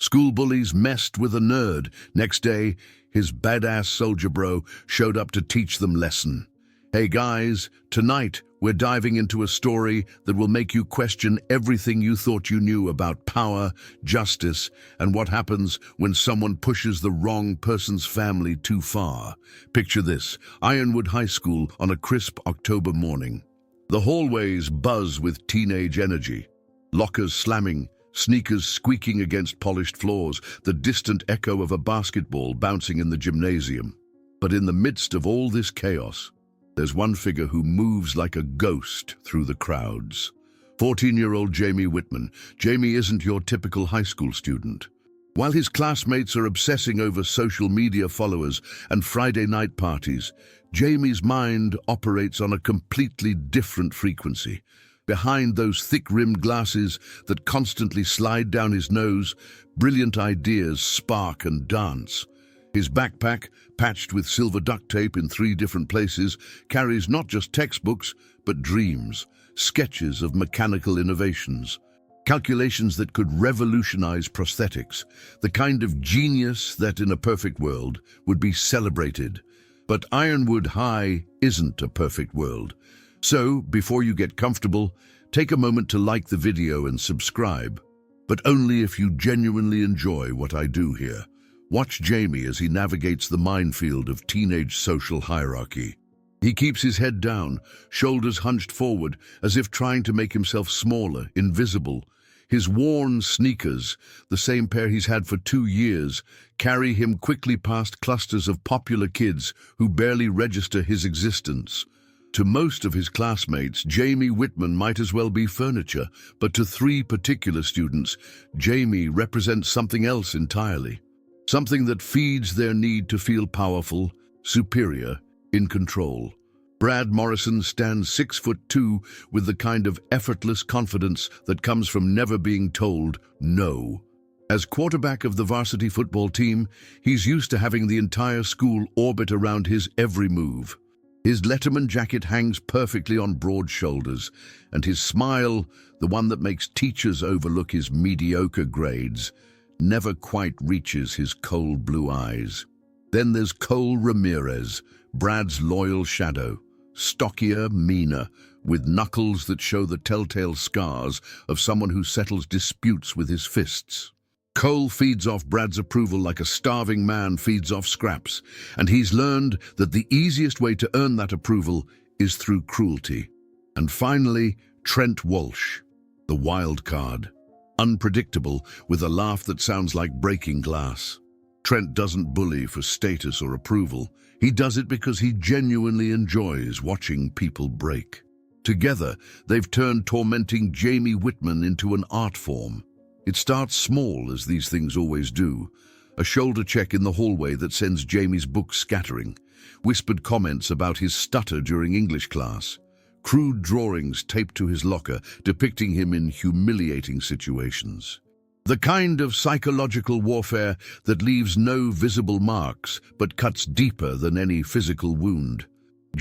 School bullies messed with a nerd. Next day, his badass soldier bro showed up to teach them lesson. Hey guys, tonight we're diving into a story that will make you question everything you thought you knew about power, justice, and what happens when someone pushes the wrong person's family too far. Picture this: Ironwood High School on a crisp October morning. The hallways buzz with teenage energy. Lockers slamming, sneakers squeaking against polished floors, the distant echo of a basketball bouncing in the gymnasium. But in the midst of all this chaos, there's one figure who moves like a ghost through the crowds. 14-year-old Jaime Wittmann. Jaime isn't your typical high school student. While his classmates are obsessing over social media followers and Friday night parties, Jaime's mind operates on a completely different frequency. Behind those thick-rimmed glasses that constantly slide down his nose, brilliant ideas spark and dance. His backpack, patched with silver duct tape in 3 different places, carries not just textbooks, but dreams, sketches of mechanical innovations, calculations that could revolutionize prosthetics, the kind of genius that, in a perfect world, would be celebrated. But Ironwood High isn't a perfect world. So, before you get comfortable, take a moment to like the video and subscribe. But only if you genuinely enjoy what I do here. Watch Jaime as he navigates the minefield of teenage social hierarchy. He keeps his head down, shoulders hunched forward, as if trying to make himself smaller, invisible. His worn sneakers, the same pair he's had for 2 years, carry him quickly past clusters of popular kids who barely register his existence. To most of his classmates, Jaime Wittmann might as well be furniture, but to 3 particular students, Jaime represents something else entirely. Something that feeds their need to feel powerful, superior, in control. Brad Morrison stands 6'2" with the kind of effortless confidence that comes from never being told no. As quarterback of the varsity football team, he's used to having the entire school orbit around his every move. His Letterman jacket hangs perfectly on broad shoulders, and his smile, the one that makes teachers overlook his mediocre grades, never quite reaches his cold blue eyes. Then there's Cole Ramirez, Brad's loyal shadow, stockier, meaner, with knuckles that show the telltale scars of someone who settles disputes with his fists. Cole feeds off Brad's approval like a starving man feeds off scraps, and he's learned that the easiest way to earn that approval is through cruelty. And finally, Trent Walsh, the wild card. Unpredictable, with a laugh that sounds like breaking glass. Trent doesn't bully for status or approval. He does it because he genuinely enjoys watching people break. Together, they've turned tormenting Jaime Wittmann into an art form. It starts small, as these things always do. A shoulder check in the hallway that sends Jaime's books scattering. Whispered comments about his stutter during English class. Crude drawings taped to his locker depicting him in humiliating situations. The kind of psychological warfare that leaves no visible marks but cuts deeper than any physical wound.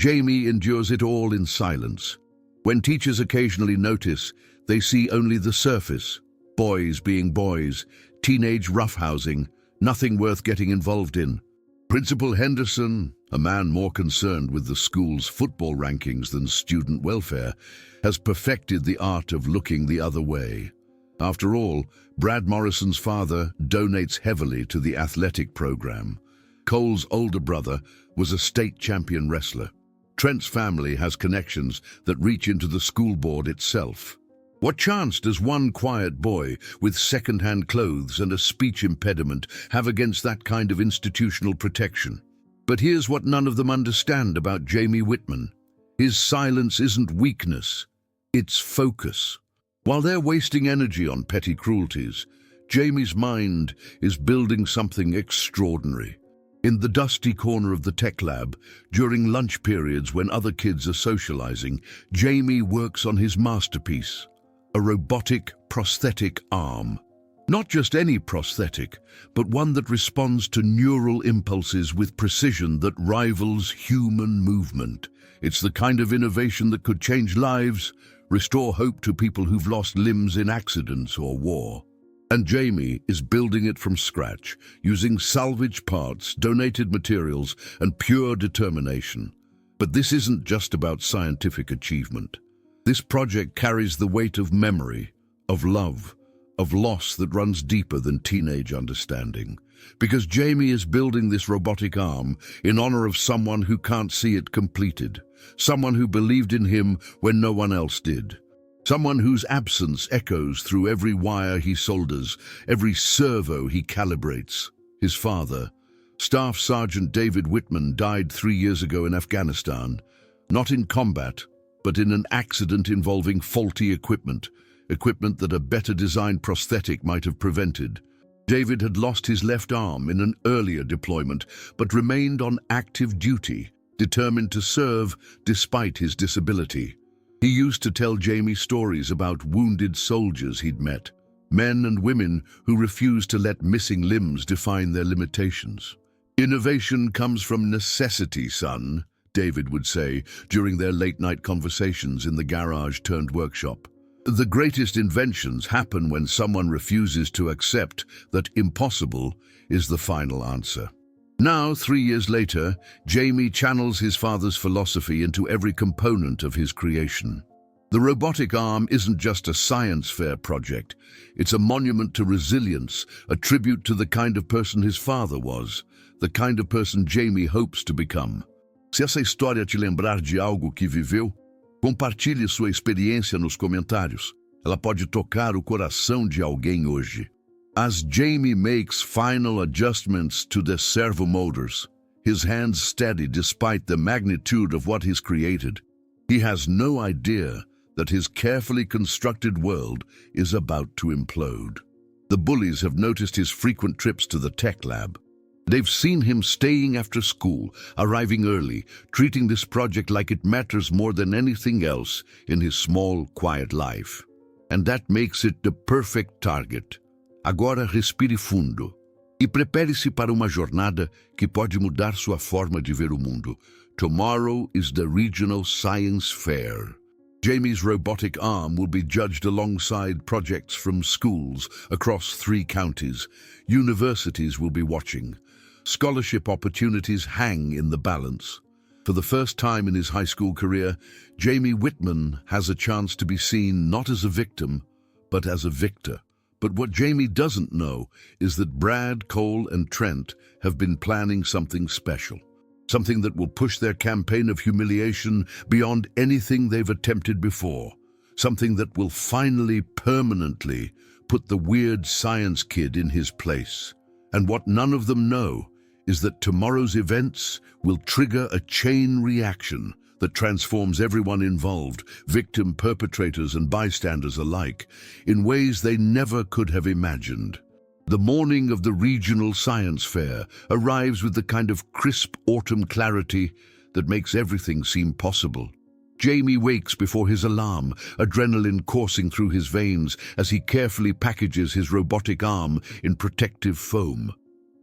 Jaime endures it all in silence. When teachers occasionally notice, they see only the surface. Boys being boys, teenage roughhousing, nothing worth getting involved in. Principal Henderson, a man more concerned with the school's football rankings than student welfare, has perfected the art of looking the other way. After all, Brad Morrison's father donates heavily to the athletic program. Cole's older brother was a state champion wrestler. Trent's family has connections that reach into the school board itself. What chance does one quiet boy with second-hand clothes and a speech impediment have against that kind of institutional protection? But here's what none of them understand about Jaime Wittmann. His silence isn't weakness, it's focus. While they're wasting energy on petty cruelties, Jaime's mind is building something extraordinary. In the dusty corner of the tech lab, during lunch periods when other kids are socializing, Jaime works on his masterpiece. A robotic, prosthetic arm. Not just any prosthetic, but one that responds to neural impulses with precision that rivals human movement. It's the kind of innovation that could change lives, restore hope to people who've lost limbs in accidents or war. And Jaime is building it from scratch, using salvage parts, donated materials, and pure determination. But this isn't just about scientific achievement. This project carries the weight of memory, of love, of loss that runs deeper than teenage understanding. Because Jaime is building this robotic arm in honor of someone who can't see it completed, someone who believed in him when no one else did. Someone whose absence echoes through every wire he solders, every servo he calibrates. His father, Staff Sergeant David Wittmann, died 3 years ago in Afghanistan, not in combat, but in an accident involving faulty equipment that a better designed prosthetic might have prevented. David had lost his left arm in an earlier deployment, but remained on active duty, determined to serve despite his disability. He used to tell Jaime stories about wounded soldiers he'd met, men and women who refused to let missing limbs define their limitations. "Innovation comes from necessity, son," David would say during their late-night conversations in the garage-turned-workshop. "The greatest inventions happen when someone refuses to accept that impossible is the final answer." Now, 3 years later, Jaime channels his father's philosophy into every component of his creation. The robotic arm isn't just a science fair project. It's a monument to resilience, a tribute to the kind of person his father was, the kind of person Jaime hopes to become. Se essa história te lembrar de algo que viveu, compartilhe sua experiência nos comentários. Ela pode tocar o coração de alguém hoje. As Jaime makes final adjustments to the servo motors, his hands steady despite the magnitude of what he's created, he has no idea that his carefully constructed world is about to implode. The bullies have noticed his frequent trips to the tech lab. They've seen him staying after school, arriving early, treating this project like it matters more than anything else in his small, quiet life. And that makes it the perfect target. Agora respire fundo e prepare-se para uma jornada que pode mudar sua forma de ver o mundo. Tomorrow is the Regional Science Fair. Jaime's robotic arm will be judged alongside projects from schools across 3 counties. Universities will be watching. Scholarship opportunities hang in the balance. For the first time in his high school career, Jaime Wittmann has a chance to be seen not as a victim, but as a victor. But what Jaime doesn't know is that Brad, Cole, and Trent have been planning something special. Something that will push their campaign of humiliation beyond anything they've attempted before. Something that will finally, permanently, put the weird science kid in his place. And what none of them know is that tomorrow's events will trigger a chain reaction that transforms everyone involved, victim, perpetrators, and bystanders alike, in ways they never could have imagined. The morning of the Regional Science Fair arrives with the kind of crisp autumn clarity that makes everything seem possible. Jaime wakes before his alarm, adrenaline coursing through his veins as he carefully packages his robotic arm in protective foam.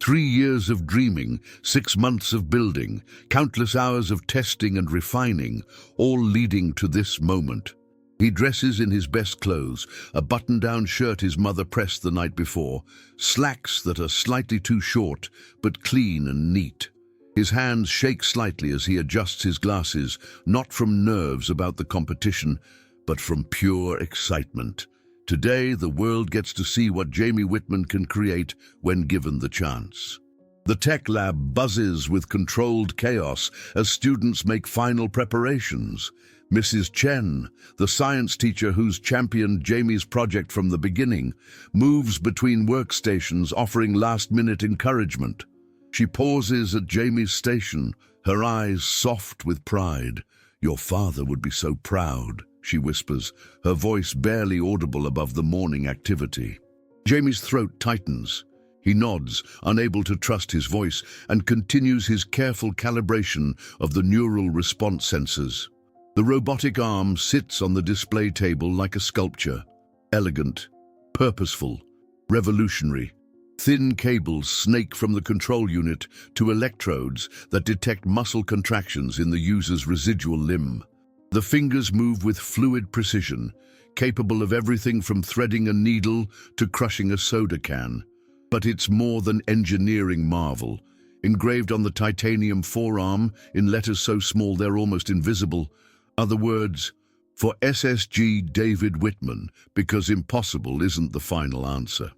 3 years of dreaming, 6 months of building, countless hours of testing and refining, all leading to this moment. He dresses in his best clothes, a button-down shirt his mother pressed the night before, slacks that are slightly too short, but clean and neat. His hands shake slightly as he adjusts his glasses, not from nerves about the competition, but from pure excitement. Today, the world gets to see what Jaime Wittmann can create when given the chance. The tech lab buzzes with controlled chaos as students make final preparations. Mrs. Chen, the science teacher who's championed Jaime's project from the beginning, moves between workstations offering last-minute encouragement. She pauses at Jaime's station, her eyes soft with pride. "Your father would be so proud," she whispers, her voice barely audible above the morning activity. Jaime's throat tightens. He nods, unable to trust his voice, and continues his careful calibration of the neural response sensors. The robotic arm sits on the display table like a sculpture, elegant, purposeful, revolutionary. Thin cables snake from the control unit to electrodes that detect muscle contractions in the user's residual limb. The fingers move with fluid precision, capable of everything from threading a needle to crushing a soda can. But it's more than engineering marvel. Engraved on the titanium forearm, in letters so small they're almost invisible, are the words, "For SSG David Wittmann, because impossible isn't the final answer."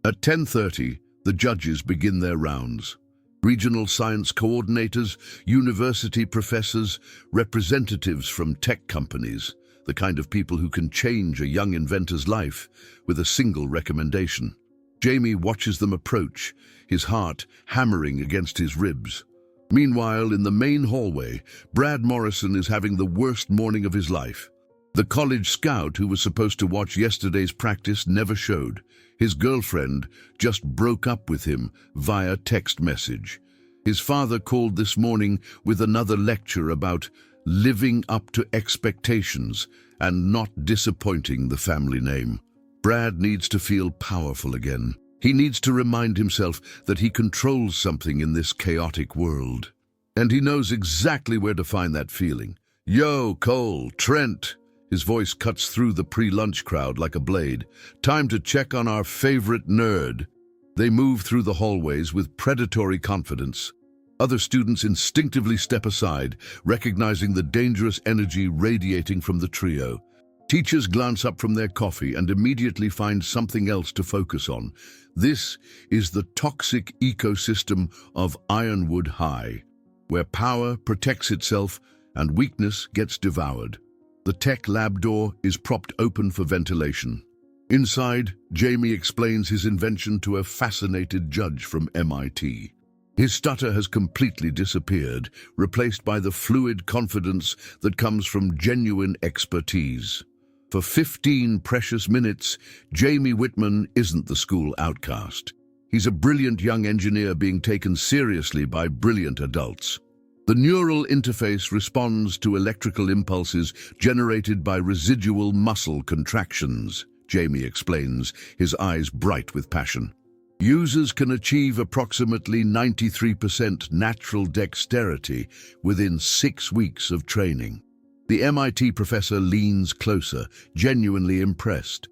At 10:30, the judges begin their rounds. Regional science coordinators, university professors, representatives from tech companies, the kind of people who can change a young inventor's life with a single recommendation. Jaime watches them approach, his heart hammering against his ribs. Meanwhile, in the main hallway, Brad Morrison is having the worst morning of his life. The college scout who was supposed to watch yesterday's practice never showed. His girlfriend just broke up with him via text message. His father called this morning with another lecture about living up to expectations and not disappointing the family name. Brad needs to feel powerful again. He needs to remind himself that he controls something in this chaotic world. And he knows exactly where to find that feeling. "Yo, Cole, Trent." His voice cuts through the pre-lunch crowd like a blade. "Time to check on our favorite nerd." They move through the hallways with predatory confidence. Other students instinctively step aside, recognizing the dangerous energy radiating from the trio. Teachers glance up from their coffee and immediately find something else to focus on. This is the toxic ecosystem of Ironwood High, where power protects itself and weakness gets devoured. The tech lab door is propped open for ventilation. Inside, Jaime explains his invention to a fascinated judge from MIT. His stutter has completely disappeared, replaced by the fluid confidence that comes from genuine expertise. For 15 precious minutes, Jaime Wittmann isn't the school outcast. He's a brilliant young engineer being taken seriously by brilliant adults. The neural interface responds to electrical impulses generated by residual muscle contractions, Jaime explains, his eyes bright with passion. Users can achieve approximately 93% natural dexterity within 6 weeks of training. The MIT professor leans closer, genuinely impressed.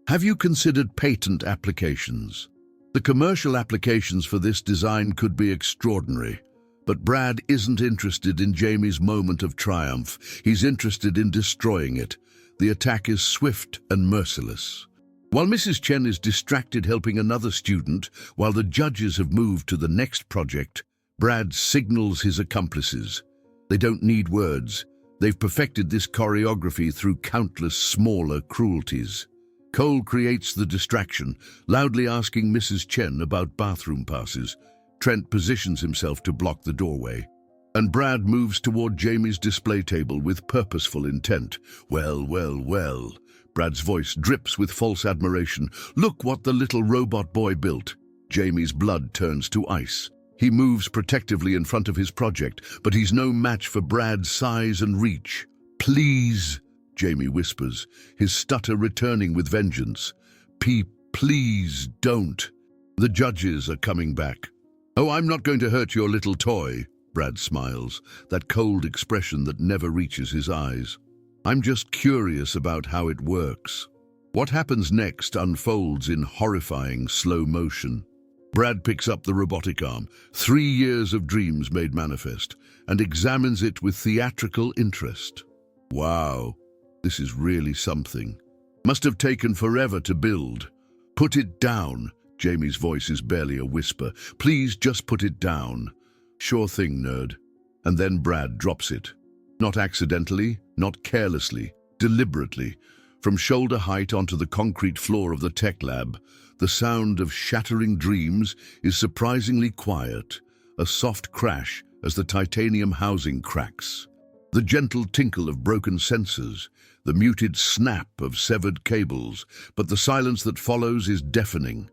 "Have you considered patent applications? The commercial applications for this design could be extraordinary." But Brad isn't interested in Jaime's moment of triumph. He's interested in destroying it. The attack is swift and merciless. While Mrs. Chen is distracted helping another student, while the judges have moved to the next project, Brad signals his accomplices. They don't need words. They've perfected this choreography through countless smaller cruelties. Cole creates the distraction, loudly asking Mrs. Chen about bathroom passes. Trent positions himself to block the doorway. And Brad moves toward Jaime's display table with purposeful intent. "Well, well, well." Brad's voice drips with false admiration. "Look what the little robot boy built." Jaime's blood turns to ice. He moves protectively in front of his project, but he's no match for Brad's size and reach. "Please," Jaime whispers, his stutter returning with vengeance. Please don't." The judges are coming back. "Oh, I'm not going to hurt your little toy," Brad smiles, that cold expression that never reaches his eyes. "I'm just curious about how it works." What happens next unfolds in horrifying slow motion. Brad picks up the robotic arm, 3 years of dreams made manifest, and examines it with theatrical interest. "Wow, this is really something. Must have taken forever to build." "Put it down." Jaime's voice is barely a whisper. "Please just put it down." "Sure thing, nerd." And then Brad drops it. Not accidentally, not carelessly, deliberately. From shoulder height onto the concrete floor of the tech lab, the sound of shattering dreams is surprisingly quiet, a soft crash as the titanium housing cracks. The gentle tinkle of broken sensors, the muted snap of severed cables, but the silence that follows is deafening.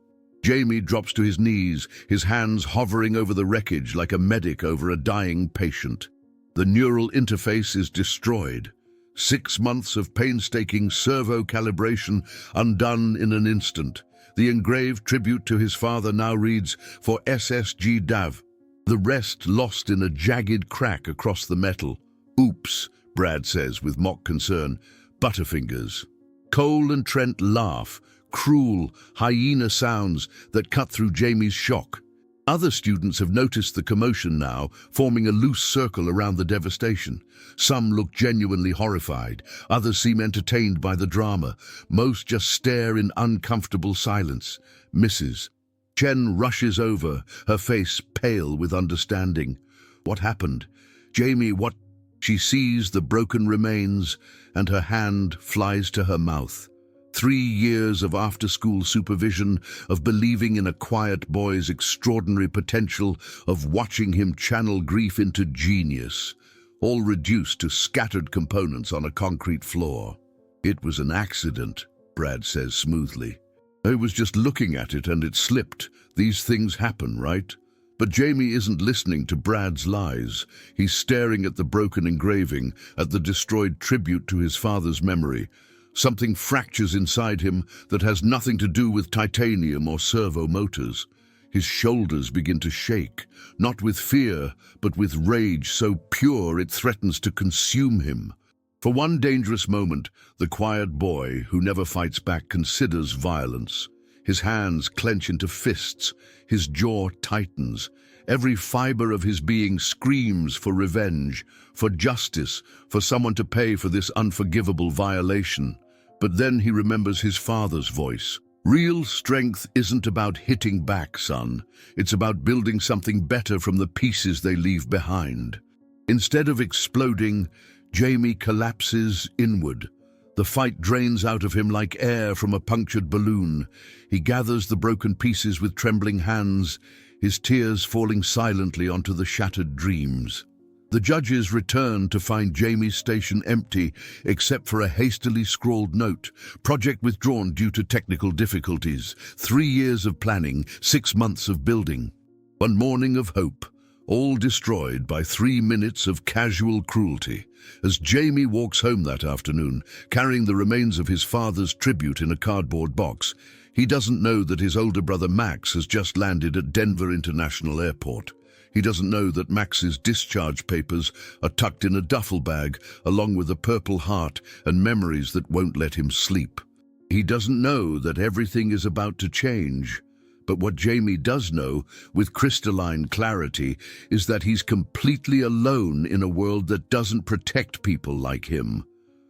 Jaime drops to his knees, his hands hovering over the wreckage like a medic over a dying patient. The neural interface is destroyed. 6 months of painstaking servo calibration undone in an instant. The engraved tribute to his father now reads, "For SSG Dav." The rest lost in a jagged crack across the metal. "Oops," Brad says with mock concern. "Butterfingers." Cole and Trent laugh, cruel, hyena sounds that cut through Jamie's shock. Other students have noticed the commotion now, forming a loose circle around the devastation. Some look genuinely horrified, others seem entertained by the drama. Most just stare in uncomfortable silence. Mrs. Chen rushes over, her face pale with understanding. What happened? Jamie, what? She sees the broken remains, and her hand flies to her mouth. 3 years of after-school supervision, of believing in a quiet boy's extraordinary potential, of watching him channel grief into genius, all reduced to scattered components on a concrete floor. It was an accident, Brad says smoothly. I was just looking at it and it slipped. These things happen, right? But Jamie isn't listening to Brad's lies. He's staring at the broken engraving, at the destroyed tribute to his father's memory. Something fractures inside him that has nothing to do with titanium or servo motors. His shoulders begin to shake, not with fear, but with rage so pure it threatens to consume him. For one dangerous moment, the quiet boy who never fights back considers violence. His hands clench into fists, his jaw tightens. Every fiber of his being screams for revenge, for justice, for someone to pay for this unforgivable violation. But then he remembers his father's voice. Real strength isn't about hitting back, son. It's about building something better from the pieces they leave behind. Instead of exploding, Jamie collapses inward. The fight drains out of him like air from a punctured balloon. He gathers the broken pieces with trembling hands, his tears falling silently onto the shattered dreams. The judges return to find Jamie's station empty, except for a hastily scrawled note. Project withdrawn due to technical difficulties. 3 years of planning, 6 months of building. One morning of hope, all destroyed by 3 minutes of casual cruelty. As Jamie walks home that afternoon, carrying the remains of his father's tribute in a cardboard box, he doesn't know that his older brother Max has just landed at Denver International Airport. He doesn't know that Max's discharge papers are tucked in a duffel bag, along with a Purple Heart and memories that won't let him sleep. He doesn't know that everything is about to change. But what Jamie does know, with crystalline clarity, is that he's completely alone in a world that doesn't protect people like him.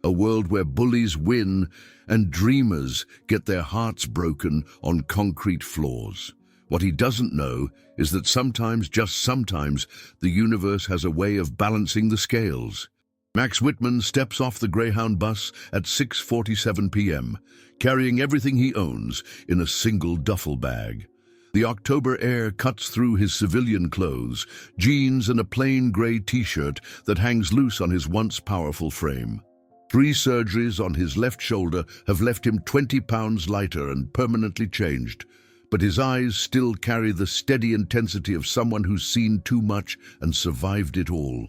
A world where bullies win and dreamers get their hearts broken on concrete floors. What he doesn't know is that sometimes, just sometimes, the universe has a way of balancing the scales. Max Wittmann steps off the Greyhound bus at 6:47 p.m., carrying everything he owns in a single duffel bag. The October air cuts through his civilian clothes, jeans and a plain gray t-shirt that hangs loose on his once powerful frame. 3 surgeries on his left shoulder have left him 20 pounds lighter and permanently changed, but his eyes still carry the steady intensity of someone who's seen too much and survived it all.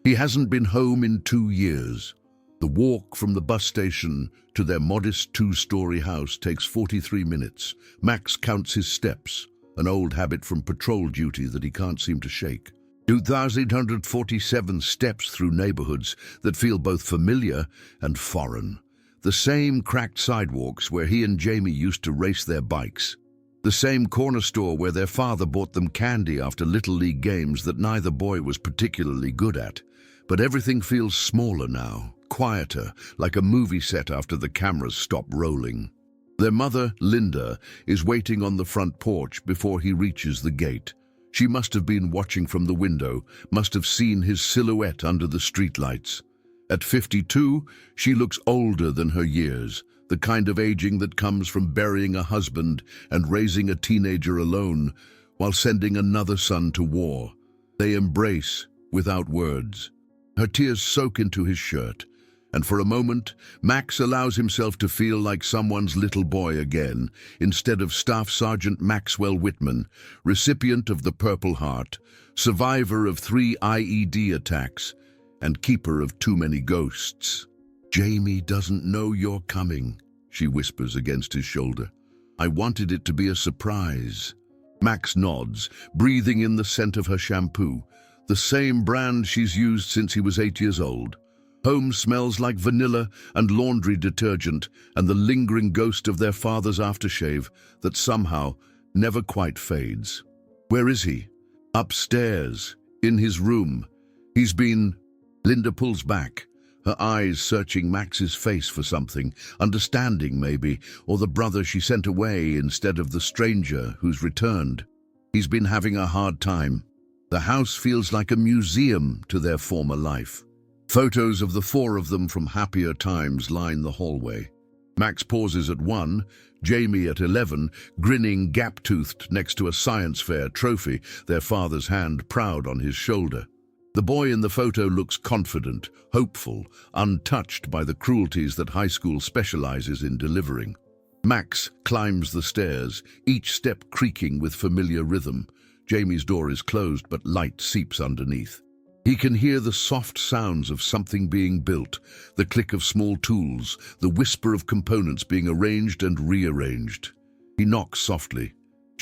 He hasn't been home in 2 years. The walk from the bus station to their modest 2-story house takes 43 minutes. Max counts his steps, an old habit from patrol duty that he can't seem to shake. 2,847 steps through neighborhoods that feel both familiar and foreign. The same cracked sidewalks where he and Jamie used to race their bikes. The same corner store where their father bought them candy after Little League games that neither boy was particularly good at. But everything feels smaller now, quieter, like a movie set after the cameras stop rolling. Their mother, Linda, is waiting on the front porch before he reaches the gate. She must have been watching from the window, must have seen his silhouette under the streetlights. At 52, she looks older than her years, the kind of aging that comes from burying a husband and raising a teenager alone, while sending another son to war. They embrace without words. Her tears soak into his shirt, and for a moment, Max allows himself to feel like someone's little boy again, instead of Staff Sergeant Maxwell Wittmann, recipient of the Purple Heart, survivor of 3 IED attacks, and keeper of too many ghosts. Jamie doesn't know you're coming, she whispers against his shoulder. I wanted it to be a surprise. Max nods, breathing in the scent of her shampoo, the same brand she's used since he was 8 years old. Home smells like vanilla and laundry detergent and the lingering ghost of their father's aftershave that somehow never quite fades. Where is he? Upstairs, in his room. He's been... Linda pulls back, her eyes searching Max's face for something, understanding maybe, or the brother she sent away instead of the stranger who's returned. He's been having a hard time. The house feels like a museum to their former life. Photos of the four of them from happier times line the hallway. Max pauses at 1, Jaime at 11, grinning gap-toothed next to a science fair trophy, their father's hand proud on his shoulder. The boy in the photo looks confident, hopeful, untouched by the cruelties that high school specializes in delivering. Max climbs the stairs, each step creaking with familiar rhythm. Jaime's door is closed, but light seeps underneath. He can hear the soft sounds of something being built, the click of small tools, the whisper of components being arranged and rearranged. He knocks softly.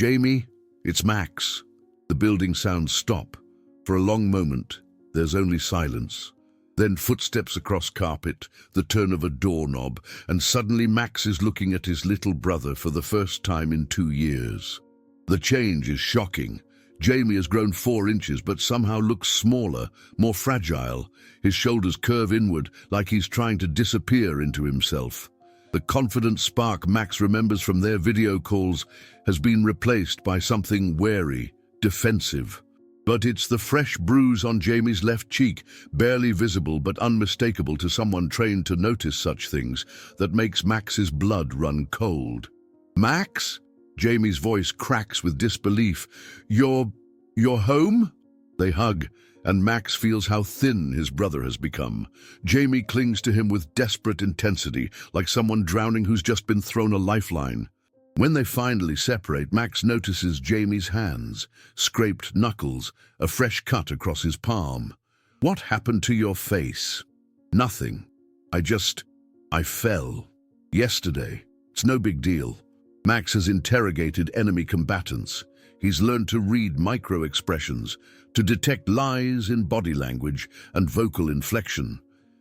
"Jaime, it's Max." The building sounds stop. For a long moment, there's only silence. Then footsteps across carpet, the turn of a doorknob, and suddenly Max is looking at his little brother for the first time in 2 years. The change is shocking. Jaime has grown 4 inches but somehow looks smaller, more fragile. His shoulders curve inward like he's trying to disappear into himself. The confident spark Max remembers from their video calls has been replaced by something wary, defensive. But it's the fresh bruise on Jaime's left cheek, barely visible but unmistakable to someone trained to notice such things, that makes Max's blood run cold. "Max?" Jaime's voice cracks with disbelief. You're home?" They hug, and Max feels how thin his brother has become. Jaime clings to him with desperate intensity, like someone drowning who's just been thrown a lifeline. When they finally separate, Max notices Jaime's hands, scraped knuckles, a fresh cut across his palm. "What happened to your face?" "Nothing. I fell. Yesterday. It's no big deal." Max has interrogated enemy combatants. He's learned to read micro-expressions, to detect lies in body language and vocal inflection.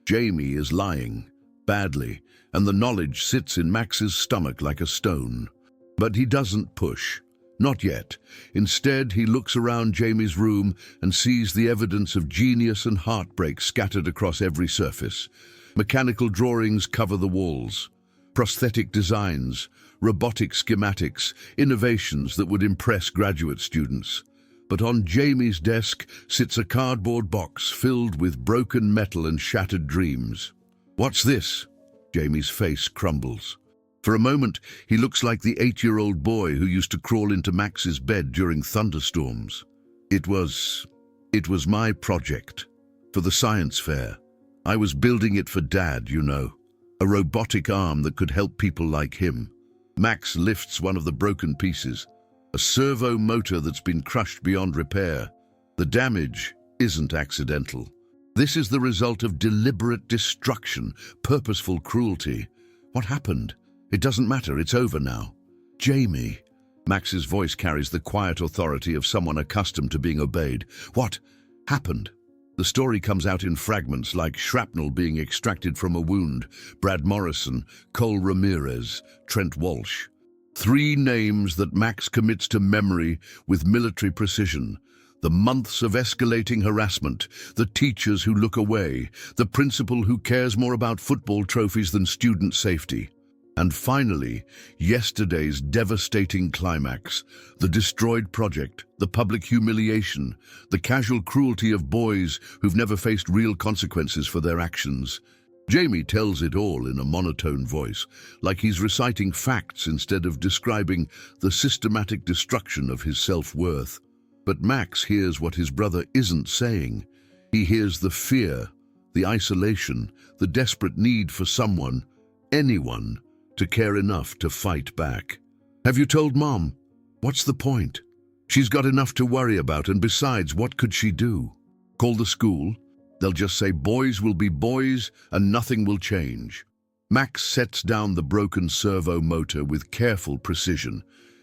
Jaime is lying, badly, and the knowledge sits in Max's stomach like a stone. But he doesn't push. Not yet. Instead, he looks around Jaime's room and sees the evidence of genius and heartbreak scattered across every surface. Mechanical drawings cover the walls. Prosthetic designs, robotic schematics, innovations that would impress graduate students. But on Jaime's desk sits a cardboard box filled with broken metal and shattered dreams. "What's this?" Jaime's face crumbles. For a moment, he looks like the 8-year-old boy who used to crawl into Max's bed during thunderstorms. It was my project, for the science fair. I was building it for Dad, you know. A robotic arm that could help people like him. Max lifts one of the broken pieces, a servo motor that's been crushed beyond repair. The damage isn't accidental. This is the result of deliberate destruction, purposeful cruelty. What happened? It doesn't matter, it's over now. "Jaime." Max's voice carries the quiet authority of someone accustomed to being obeyed. "What happened?" The story comes out in fragments like shrapnel being extracted from a wound. Brad Morrison, Cole Ramirez, Trent Walsh. 3 names that Max commits to memory with military precision. The months of escalating harassment, the teachers who look away, the principal who cares more about football trophies than student safety. And finally, yesterday's devastating climax, the destroyed project, the public humiliation, the casual cruelty of boys who've never faced real consequences for their actions. Jaime tells it all in a monotone voice, like he's reciting facts instead of describing the systematic destruction of his self-worth. But Max hears what his brother isn't saying. He hears the fear, the isolation, the desperate need for someone, anyone, to care enough to fight back. "Have you told Mom? What's the point? She's got enough to worry about, and besides, what could she do? Call the school? They'll just say boys will be boys and nothing will change." Max sets down the broken servo motor with careful precision.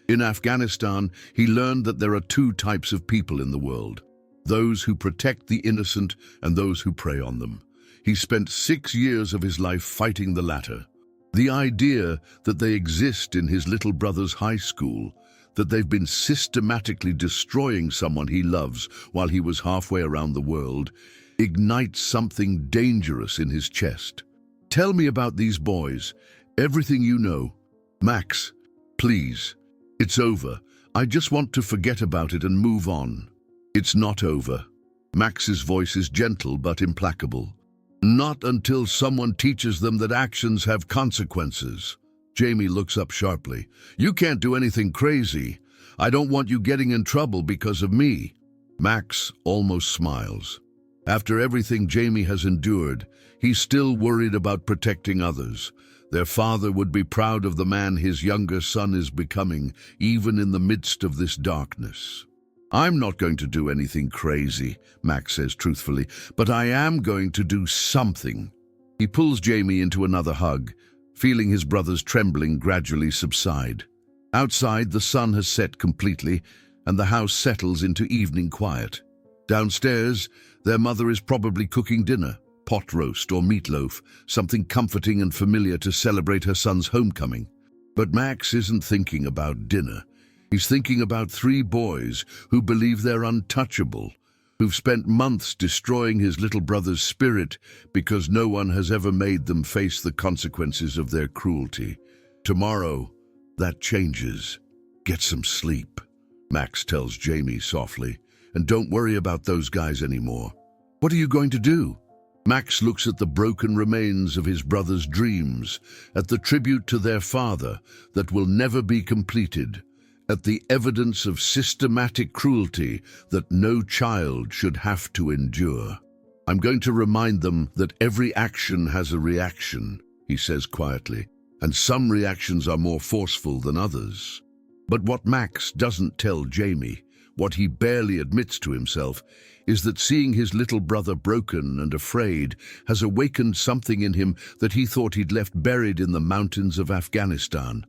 In Afghanistan, he learned that there are 2 types of people in the world: those who protect the innocent and those who prey on them. He spent 6 years of his life fighting the latter. The idea that they exist in his little brother's high school, that they've been systematically destroying someone he loves while he was halfway around the world, ignites something dangerous in his chest. "Tell me about these boys, everything you know. Max, please. It's over. I just want to forget about it and move on." "It's not over." Max's voice is gentle but implacable. "Not until someone teaches them that actions have consequences." Jaime looks up sharply. "You can't do anything crazy. I don't want you getting in trouble because of me." Max almost smiles. After everything Jaime has endured, he's still worried about protecting others. Their father would be proud of the man his younger son is becoming, even in the midst of this darkness. "I'm not going to do anything crazy," Max says truthfully, "but I am going to do something." He pulls Jaime into another hug, feeling his brother's trembling gradually subside. Outside, the sun has set completely, and the house settles into evening quiet. Downstairs, their mother is probably cooking dinner, pot roast or meatloaf, something comforting and familiar to celebrate her son's homecoming. But Max isn't thinking about dinner. He's thinking about 3 boys who believe they're untouchable, who've spent months destroying his little brother's spirit because no one has ever made them face the consequences of their cruelty. Tomorrow, that changes. "Get some sleep," Max tells Jaime softly, "and don't worry about those guys anymore." "What are you going to do?" Max looks at the broken remains of his brother's dreams, at the tribute to their father that will never be completed, at the evidence of systematic cruelty that no child should have to endure. "I'm going to remind them that every action has a reaction," he says quietly, "and some reactions are more forceful than others." But what Max doesn't tell Jaime, what he barely admits to himself, is that seeing his little brother broken and afraid has awakened something in him that he thought he'd left buried in the mountains of Afghanistan.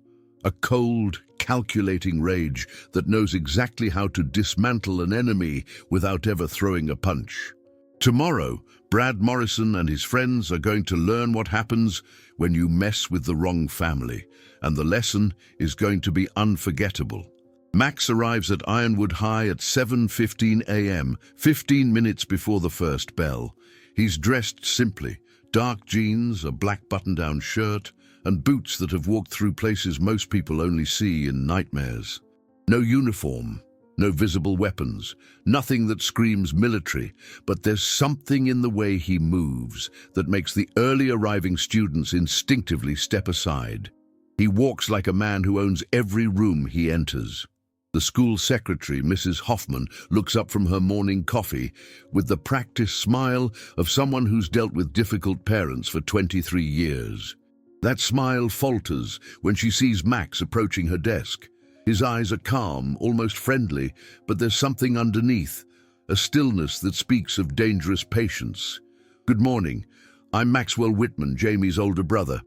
A cold, calculating rage that knows exactly how to dismantle an enemy without ever throwing a punch. Tomorrow, Brad Morrison and his friends are going to learn what happens when you mess with the wrong family, and the lesson is going to be unforgettable. Max arrives at Ironwood High at 7:15 a.m., 15 minutes before the first bell. He's dressed simply, dark jeans, a black button-down shirt, and boots that have walked through places most people only see in nightmares. No uniform, no visible weapons, nothing that screams military, but there's something in the way he moves that makes the early arriving students instinctively step aside. He walks like a man who owns every room he enters. The school secretary, Mrs. Hoffman, looks up from her morning coffee with the practiced smile of someone who's dealt with difficult parents for 23 years. That smile falters when she sees Max approaching her desk. His eyes are calm, almost friendly, but there's something underneath, a stillness that speaks of dangerous patience. "Good morning. I'm Maxwell Wittmann, Jaime's older brother.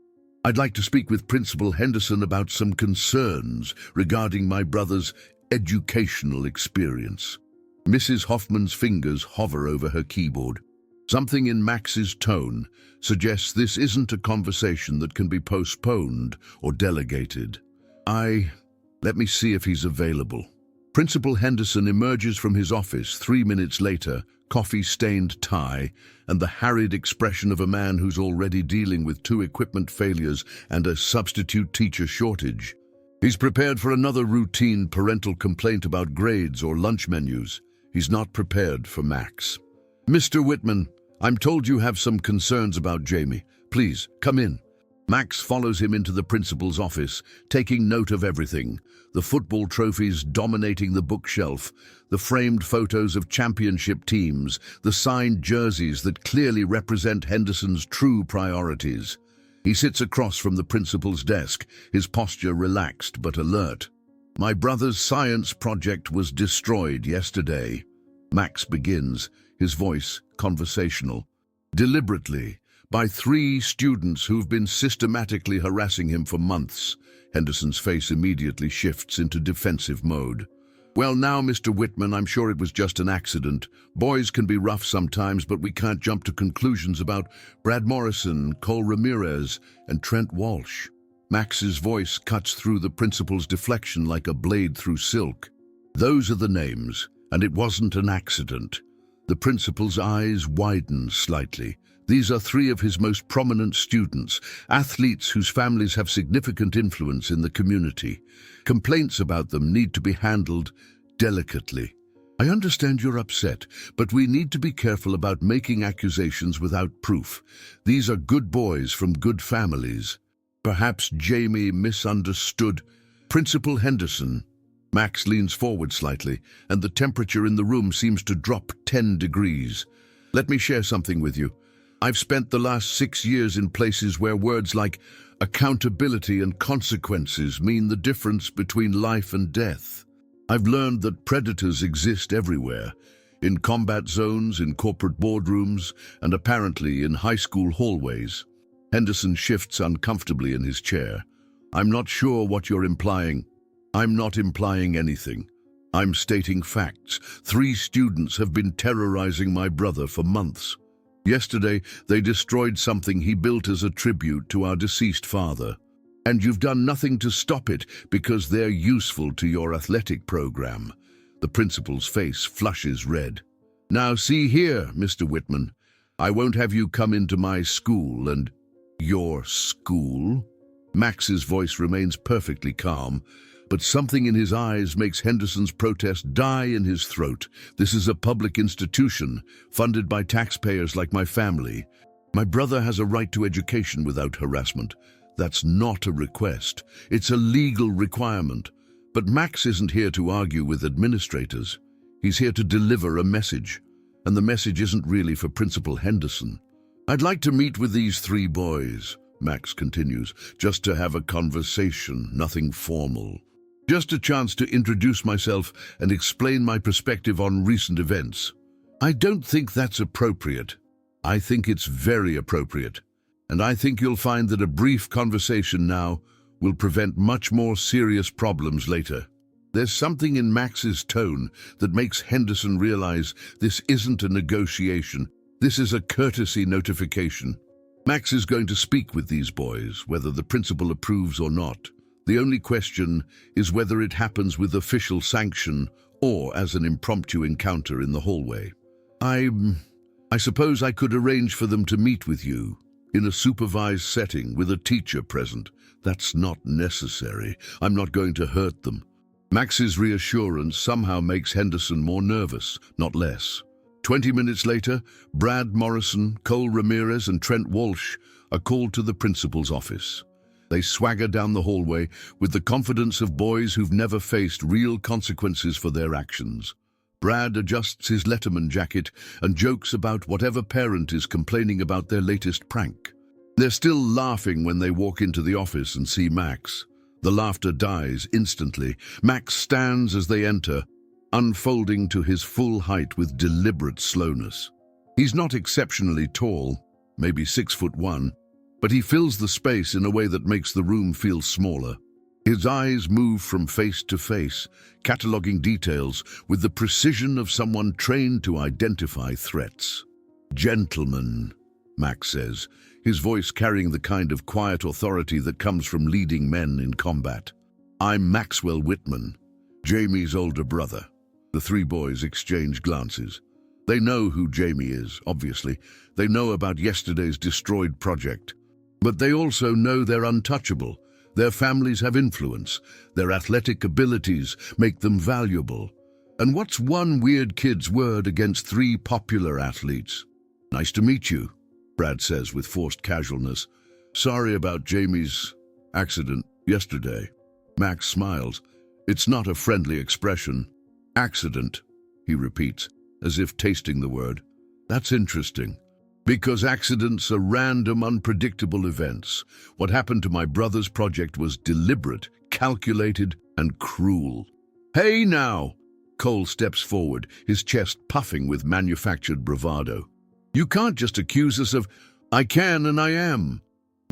I'd like to speak with Principal Henderson about some concerns regarding my brother's educational experience." Mrs. Hoffman's fingers hover over her keyboard. Something in Max's tone suggests this isn't a conversation that can be postponed or delegated. Let me see if he's available." Principal Henderson emerges from his office 3 minutes later, coffee-stained tie, and the harried expression of a man who's already dealing with 2 equipment failures and a substitute teacher shortage. He's prepared for another routine parental complaint about grades or lunch menus. He's not prepared for Max. "Mr. Wittmann, I'm told you have some concerns about Jaime. Please, come in." Max follows him into the principal's office, taking note of everything. The football trophies dominating the bookshelf, the framed photos of championship teams, the signed jerseys that clearly represent Henderson's true priorities. He sits across from the principal's desk, his posture relaxed but alert. "My brother's science project was destroyed yesterday," Max begins, his voice conversational. "Deliberately, by 3 students who've been systematically harassing him for months." Henderson's face immediately shifts into defensive mode. Well, now, Mr. Wittmann, I'm sure it was just an accident. Boys can be rough sometimes, but we can't jump to conclusions about Brad Morrison, Cole Ramirez, and Trent Walsh. Max's voice cuts through the principal's deflection like a blade through silk. Those are the names, and it wasn't an accident. The principal's eyes widen slightly. These are three of his most prominent students, athletes whose families have significant influence in the community. Complaints about them need to be handled delicately. I understand you're upset, but we need to be careful about making accusations without proof. These are good boys from good families. Perhaps Jaime misunderstood. Principal Henderson. Max leans forward slightly, and the temperature in the room seems to drop 10 degrees. Let me share something with you. I've spent the last 6 years in places where words like accountability and consequences mean the difference between life and death. I've learned that predators exist everywhere, in combat zones, in corporate boardrooms, and apparently in high school hallways. Henderson shifts uncomfortably in his chair. I'm not sure what you're implying. I'm not implying anything. I'm stating facts. 3 students have been terrorizing my brother for months. Yesterday, they destroyed something he built as a tribute to our deceased father. And you've done nothing to stop it because they're useful to your athletic program. The principal's face flushes red. Now see here, Mr. Wittmann. I won't have you come into my school and... Your school? Max's voice remains perfectly calm, but something in his eyes makes Henderson's protest die in his throat. This is a public institution, funded by taxpayers like my family. My brother has a right to education without harassment. That's not a request. It's a legal requirement. But Max isn't here to argue with administrators. He's here to deliver a message. And the message isn't really for Principal Henderson. I'd like to meet with these 3 boys, Max continues, just to have a conversation, nothing formal. Just a chance to introduce myself and explain my perspective on recent events. I don't think that's appropriate. I think it's very appropriate. And I think you'll find that a brief conversation now will prevent much more serious problems later. There's something in Max's tone that makes Henderson realize this isn't a negotiation. This is a courtesy notification. Max is going to speak with these boys, whether the principal approves or not. The only question is whether it happens with official sanction or as an impromptu encounter in the hallway. I suppose I could arrange for them to meet with you in a supervised setting with a teacher present. That's not necessary. I'm not going to hurt them. Max's reassurance somehow makes Henderson more nervous, not less. 20 minutes later, Brad Morrison, Cole Ramirez, and Trent Walsh are called to the principal's office. They swagger down the hallway with the confidence of boys who've never faced real consequences for their actions. Brad adjusts his Letterman jacket and jokes about whatever parent is complaining about their latest prank. They're still laughing when they walk into the office and see Max. The laughter dies instantly. Max stands as they enter, unfolding to his full height with deliberate slowness. He's not exceptionally tall, maybe 6'1", but he fills the space in a way that makes the room feel smaller. His eyes move from face to face, cataloging details with the precision of someone trained to identify threats. "Gentlemen," Max says, his voice carrying the kind of quiet authority that comes from leading men in combat. "I'm Maxwell Wittmann, Jaime's older brother." The 3 boys exchange glances. They know who Jaime is, obviously. They know about yesterday's destroyed project. But they also know they're untouchable. Their families have influence. Their athletic abilities make them valuable. And what's one weird kid's word against 3 popular athletes? "Nice to meet you," Brad says with forced casualness. "Sorry about Jaime's accident yesterday." Max smiles. It's not a friendly expression. "Accident," he repeats, as if tasting the word. "That's interesting. Because accidents are random, unpredictable events. What happened to my brother's project was deliberate, calculated, and cruel." "Hey now!" Cole steps forward, his chest puffing with manufactured bravado. "You can't just accuse us of..." "I can and I am."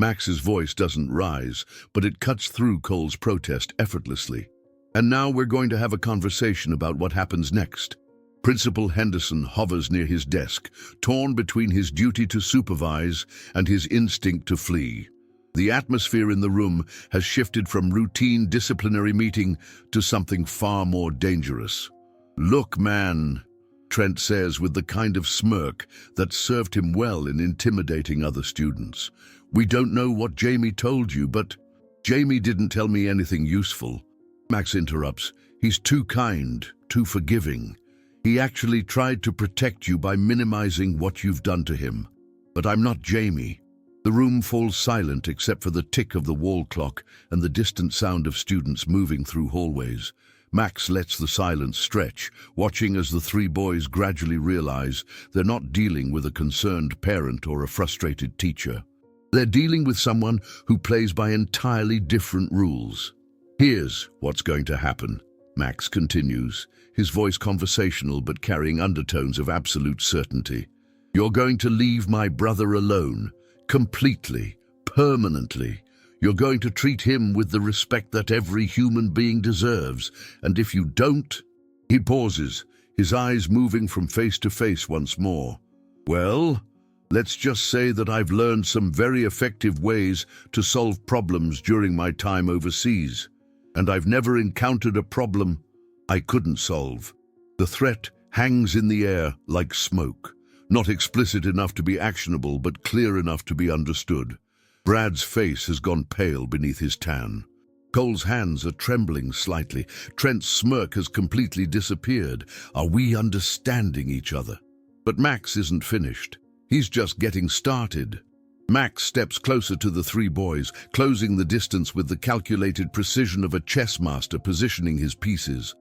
Max's voice doesn't rise, but it cuts through Cole's protest effortlessly. And now we're going to have a conversation about what happens next. Principal Henderson hovers near his desk, torn between his duty to supervise and his instinct to flee. The atmosphere in the room has shifted from routine disciplinary meeting to something far more dangerous. "Look, man," Trent says with the kind of smirk that served him well in intimidating other students. "We don't know what Jaime told you, but—" "Jaime didn't tell me anything useful," Max interrupts. "He's too kind, too forgiving. He actually tried to protect you by minimizing what you've done to him. But I'm not Jaime." The room falls silent except for the tick of the wall clock and the distant sound of students moving through hallways. Max lets the silence stretch, watching as the three boys gradually realize they're not dealing with a concerned parent or a frustrated teacher. They're dealing with someone who plays by entirely different rules. "Here's what's going to happen," Max continues, his voice conversational but carrying undertones of absolute certainty. "You're going to leave my brother alone, completely, permanently. You're going to treat him with the respect that every human being deserves, and if you don't—" He pauses, his eyes moving from face to face once more. "Well, let's just say that I've learned some very effective ways to solve problems during my time overseas, and I've never encountered a problem I couldn't solve." The threat hangs in the air like smoke, not explicit enough to be actionable, but clear enough to be understood. Brad's face has gone pale beneath his tan. Cole's hands are trembling slightly. Trent's smirk has completely disappeared. Are we understanding each other? But Max isn't finished. He's just getting started. Max steps closer to the three boys, closing the distance with the calculated precision of a chess master positioning his pieces.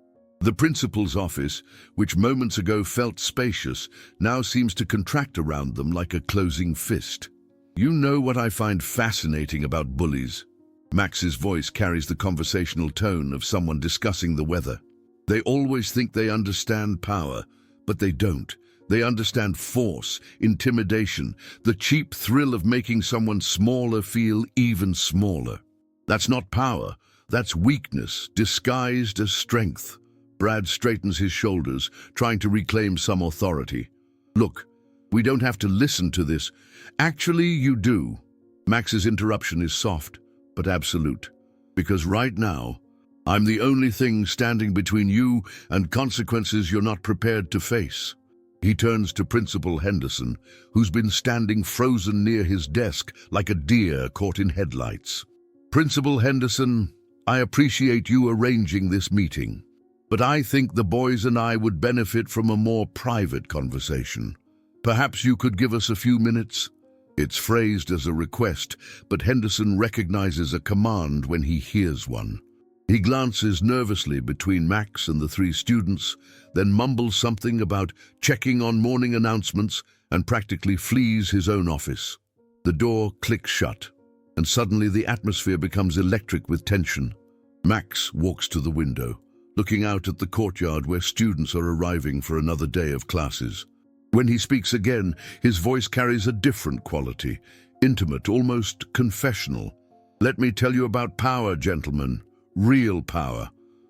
The principal's office, which moments ago felt spacious, now seems to contract around them like a closing fist. "You know what I find fascinating about bullies?" Max's voice carries the conversational tone of someone discussing the weather. "They always think they understand power, but they don't. They understand force, intimidation, the cheap thrill of making someone smaller feel even smaller. That's not power, that's weakness disguised as strength." Brad straightens his shoulders, trying to reclaim some authority. "Look, we don't have to listen to this." "Actually, you do." Max's interruption is soft, but absolute. "Because right now, I'm the only thing standing between you and consequences you're not prepared to face." He turns to Principal Henderson, who's been standing frozen near his desk like a deer caught in headlights. "Principal Henderson, I appreciate you arranging this meeting, but I think the boys and I would benefit from a more private conversation. Perhaps you could give us a few minutes?" It's phrased as a request, but Henderson recognizes a command when he hears one. He glances nervously between Max and the three students, then mumbles something about checking on morning announcements and practically flees his own office. The door clicks shut, and suddenly the atmosphere becomes electric with tension. Max walks to the window, looking out at the courtyard where students are arriving for another day of classes. When he speaks again, his voice carries a different quality, intimate, almost confessional. "Let me tell you about power, gentlemen. Real power.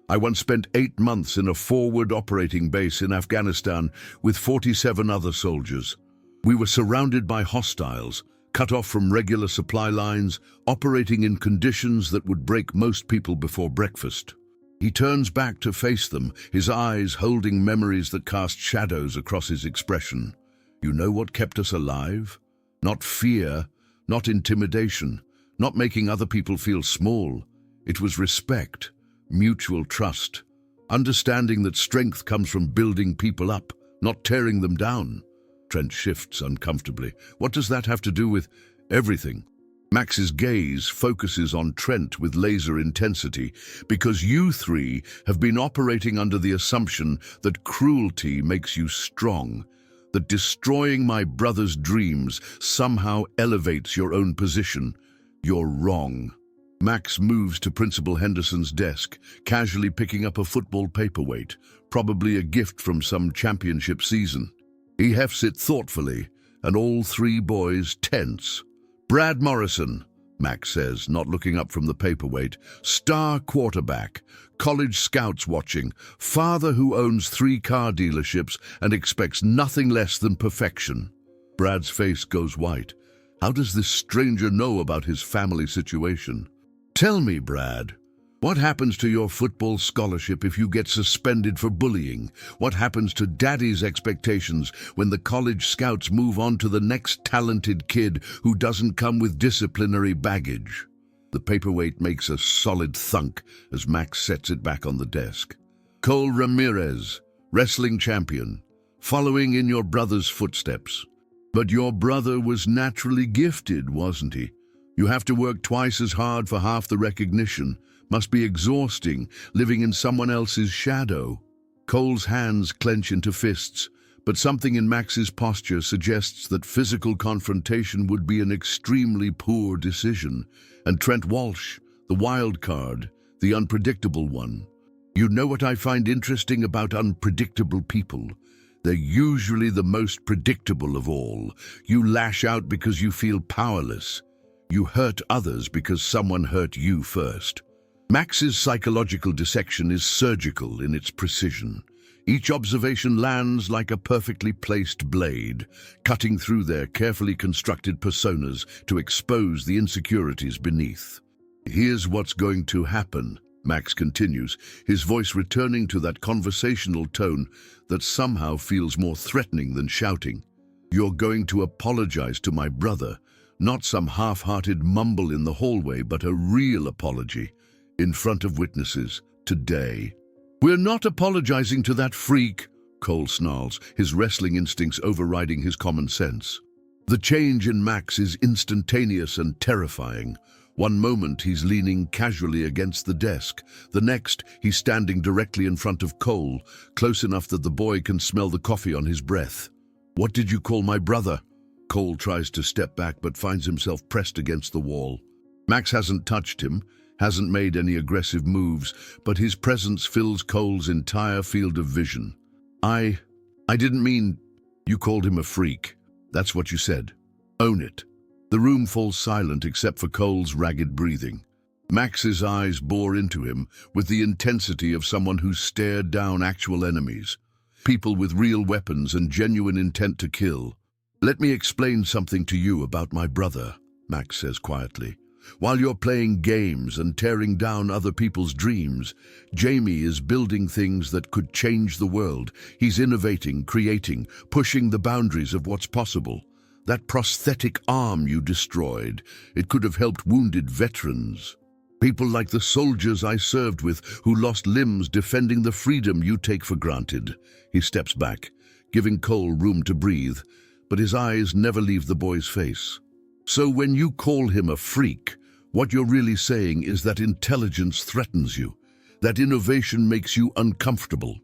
I once spent 8 months in a forward operating base in Afghanistan with 47 other soldiers. We were surrounded by hostiles, cut off from regular supply lines, operating in conditions that would break most people before breakfast." He turns back to face them, his eyes holding memories that cast shadows across his expression. "You know what kept us alive? Not fear, not intimidation, not making other people feel small. It was respect, mutual trust, understanding that strength comes from building people up, not tearing them down." Trent shifts uncomfortably. "What does that have to do with—" "Everything." Max's gaze focuses on Trent with laser intensity, "because you three have been operating under the assumption that cruelty makes you strong, that destroying my brother's dreams somehow elevates your own position. You're wrong." Max moves to Principal Henderson's desk, casually picking up a football paperweight, probably a gift from some championship season. He hefts it thoughtfully, and all three boys tense. "Brad Morrison, Max says, not looking up from the paperweight. Star quarterback, college scouts watching, father who owns 3 car dealerships and expects nothing less than perfection. Brad's face goes white. How does this stranger know about his family situation? Tell me, Brad, what happens to your football scholarship if you get suspended for bullying? What happens to Daddy's expectations when the college scouts move on to the next talented kid who doesn't come with disciplinary baggage? The paperweight makes a solid thunk as Max sets it back on the desk. Cole Ramirez, wrestling champion, following in your brother's footsteps. But your brother was naturally gifted, wasn't he? You have to work twice as hard for half the recognition. Must be exhausting, living in someone else's shadow. Cole's hands clench into fists, but something in Max's posture suggests that physical confrontation would be an extremely poor decision. And Trent Walsh, the wild card, the unpredictable one. You know what I find interesting about unpredictable people? They're usually the most predictable of all. You lash out because you feel powerless. You hurt others because someone hurt you first. Max's psychological dissection is surgical in its precision. Each observation lands like a perfectly placed blade, cutting through their carefully constructed personas to expose the insecurities beneath. Here's what's going to happen, Max continues, his voice returning to that conversational tone that somehow feels more threatening than shouting. You're going to apologize to my brother, not some half-hearted mumble in the hallway, but a real apology, in front of witnesses, today. We're not apologizing to that freak, Cole snarls, his wrestling instincts overriding his common sense. The change in Max is instantaneous and terrifying. One moment he's leaning casually against the desk. The next, he's standing directly in front of Cole, close enough that the boy can smell the coffee on his breath. What did you call my brother? Cole tries to step back but finds himself pressed against the wall. Max hasn't touched him, hasn't made any aggressive moves, but his presence fills Cole's entire field of vision. I didn't mean... You called him a freak. That's what you said. Own it. The room falls silent except for Cole's ragged breathing. Max's eyes bore into him with the intensity of someone who's stared down actual enemies. People with real weapons and genuine intent to kill. Let me explain something to you about my brother, Max says quietly. While you're playing games and tearing down other people's dreams, Jaime is building things that could change the world. He's innovating, creating, pushing the boundaries of what's possible. That prosthetic arm you destroyed, it could have helped wounded veterans. People like the soldiers I served with who lost limbs defending the freedom you take for granted. He steps back, giving Cole room to breathe, but his eyes never leave the boy's face. So when you call him a freak, what you're really saying is that intelligence threatens you, that innovation makes you uncomfortable,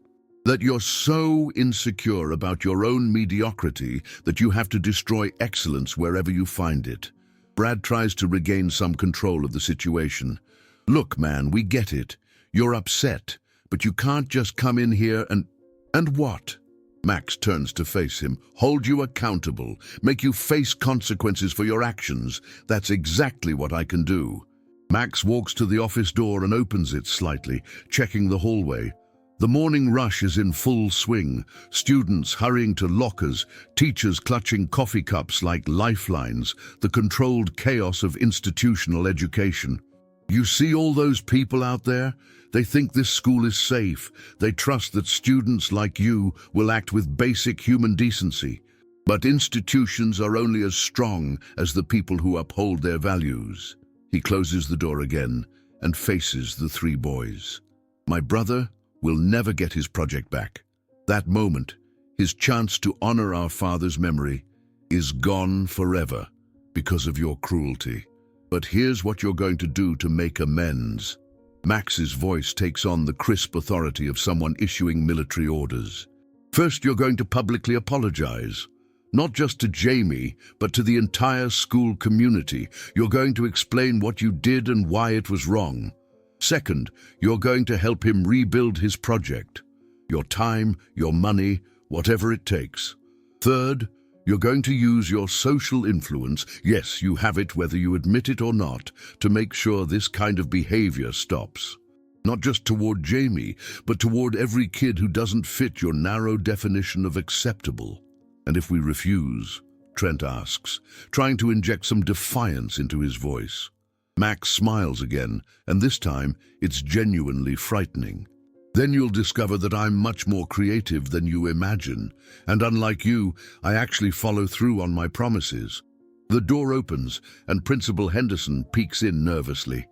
that you're so insecure about your own mediocrity that you have to destroy excellence wherever you find it. Brad tries to regain some control of the situation. Look, man, we get it. You're upset, but you can't just come in here and what? Max turns to face him, hold you accountable, make you face consequences for your actions. That's exactly what I can do. Max walks to the office door and opens it slightly, checking the hallway. The morning rush is in full swing, students hurrying to lockers, teachers clutching coffee cups like lifelines, the controlled chaos of institutional education. You see all those people out there? They think this school is safe. They trust that students like you will act with basic human decency. But institutions are only as strong as the people who uphold their values. He closes the door again and faces the 3 boys. My brother will never get his project back. That moment, his chance to honor our father's memory, is gone forever because of your cruelty. But here's what you're going to do to make amends. Max's voice takes on the crisp authority of someone issuing military orders. First, you're going to publicly apologize. Not just to Jaime, but to the entire school community. You're going to explain what you did and why it was wrong. Second, you're going to help him rebuild his project. Your time, your money, whatever it takes. Third, You're going to use your social influence, yes, you have it whether you admit it or not, to make sure this kind of behavior stops. Not just toward Jaime, but toward every kid who doesn't fit your narrow definition of acceptable. And if we refuse, Trent asks, trying to inject some defiance into his voice. Max smiles again, and this time it's genuinely frightening. Then you'll discover that I'm much more creative than you imagine, and unlike you, I actually follow through on my promises. The door opens, and Principal Henderson peeks in nervously.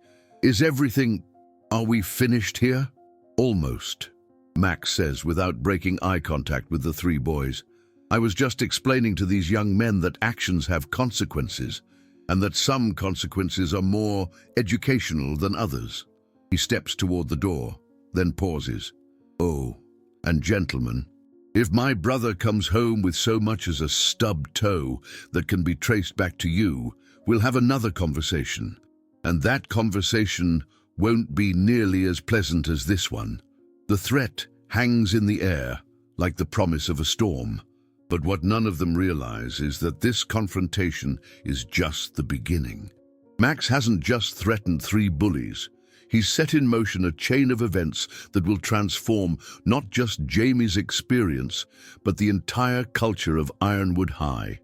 Are we finished here? Almost, Max says without breaking eye contact with the three boys. I was just explaining to these young men that actions have consequences, and that some consequences are more educational than others. He steps toward the door, then pauses. Oh, and gentlemen, if my brother comes home with so much as a stubbed toe that can be traced back to you, we'll have another conversation. And that conversation won't be nearly as pleasant as this one. The threat hangs in the air, like the promise of a storm. But what none of them realize is that this confrontation is just the beginning. Max hasn't just threatened three bullies. He's set in motion a chain of events that will transform not just Jaime's experience, but the entire culture of Ironwood High.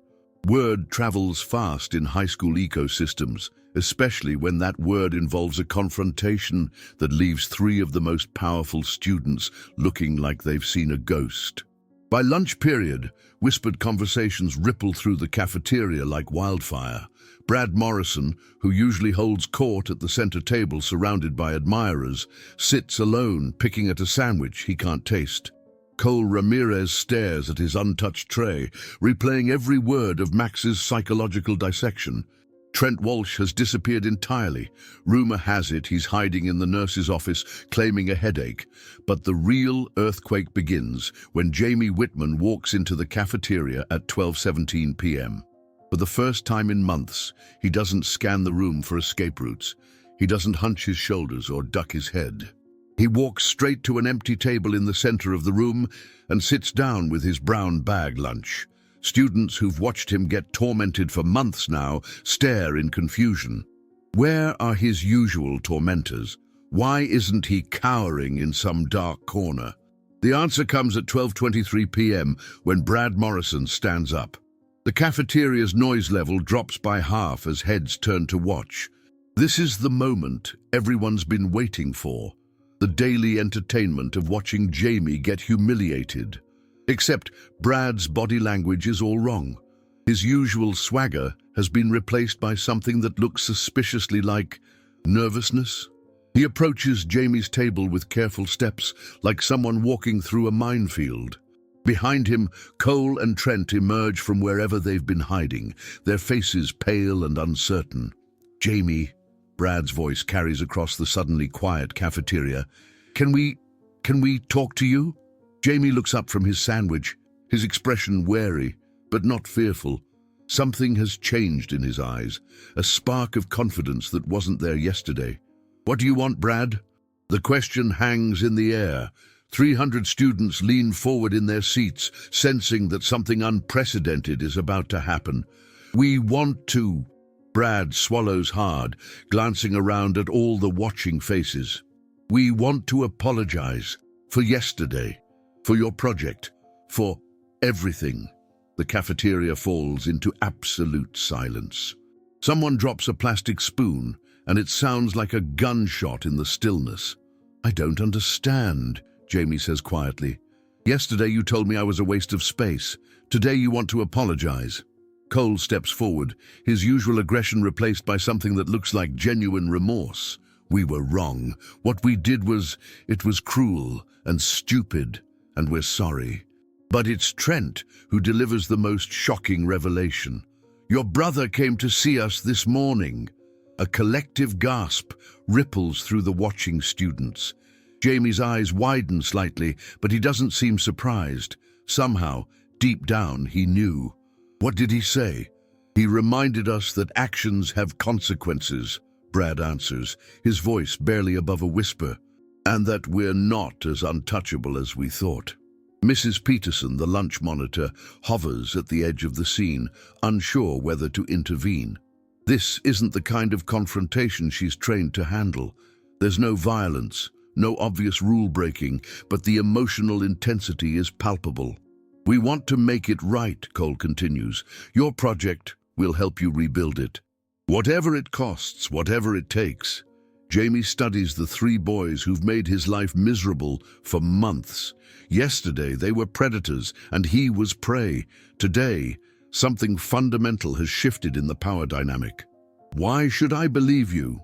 Word travels fast in high school ecosystems, especially when that word involves a confrontation that leaves three of the most powerful students looking like they've seen a ghost. By lunch period, whispered conversations ripple through the cafeteria like wildfire. Brad Morrison, who usually holds court at the center table surrounded by admirers, sits alone picking at a sandwich he can't taste. Cole Ramirez stares at his untouched tray, replaying every word of Max's psychological dissection. Trent Walsh has disappeared entirely. Rumor has it he's hiding in the nurse's office, claiming a headache. But the real earthquake begins when Jaime Wittmann walks into the cafeteria at 12:17 p.m. For the first time in months, he doesn't scan the room for escape routes. He doesn't hunch his shoulders or duck his head. He walks straight to an empty table in the center of the room and sits down with his brown bag lunch. Students who've watched him get tormented for months now stare in confusion. Where are his usual tormentors? Why isn't he cowering in some dark corner? The answer comes at 12:23 p.m. when Brad Morrison stands up. The cafeteria's noise level drops by half as heads turn to watch. This is the moment everyone's been waiting for. The daily entertainment of watching Jaime get humiliated. Except Brad's body language is all wrong. His usual swagger has been replaced by something that looks suspiciously like nervousness. He approaches Jaime's table with careful steps, like someone walking through a minefield. Behind him, Cole and Trent emerge from wherever they've been hiding, their faces pale and uncertain. Jaime, Brad's voice carries across the suddenly quiet cafeteria. Can we talk to you? Jaime looks up from his sandwich, his expression wary, but not fearful. Something has changed in his eyes, a spark of confidence that wasn't there yesterday. What do you want, Brad? The question hangs in the air. 300 students lean forward in their seats, sensing that something unprecedented is about to happen. We want to. Brad swallows hard, glancing around at all the watching faces. We want to apologize for yesterday, for your project, for everything. The cafeteria falls into absolute silence. Someone drops a plastic spoon, and it sounds like a gunshot in the stillness. I don't understand, Jaime says quietly. Yesterday you told me I was a waste of space. Today you want to apologize. Cole steps forward, his usual aggression replaced by something that looks like genuine remorse. We were wrong. What we did it was cruel and stupid, and we're sorry. But it's Trent who delivers the most shocking revelation. Your brother came to see us this morning. A collective gasp ripples through the watching students. Jaime's eyes widen slightly, but he doesn't seem surprised. Somehow, deep down, he knew. What did he say? He reminded us that actions have consequences, Brad answers, his voice barely above a whisper, and that we're not as untouchable as we thought. Mrs. Peterson, the lunch monitor, hovers at the edge of the scene, unsure whether to intervene. This isn't the kind of confrontation she's trained to handle. There's no violence, no obvious rule-breaking, but the emotional intensity is palpable. "We want to make it right," Cole continues. "Your project will help you rebuild it. Whatever it costs, whatever it takes." Jaime studies the three boys who've made his life miserable for months. Yesterday, they were predators, and he was prey. Today, something fundamental has shifted in the power dynamic. "Why should I believe you?"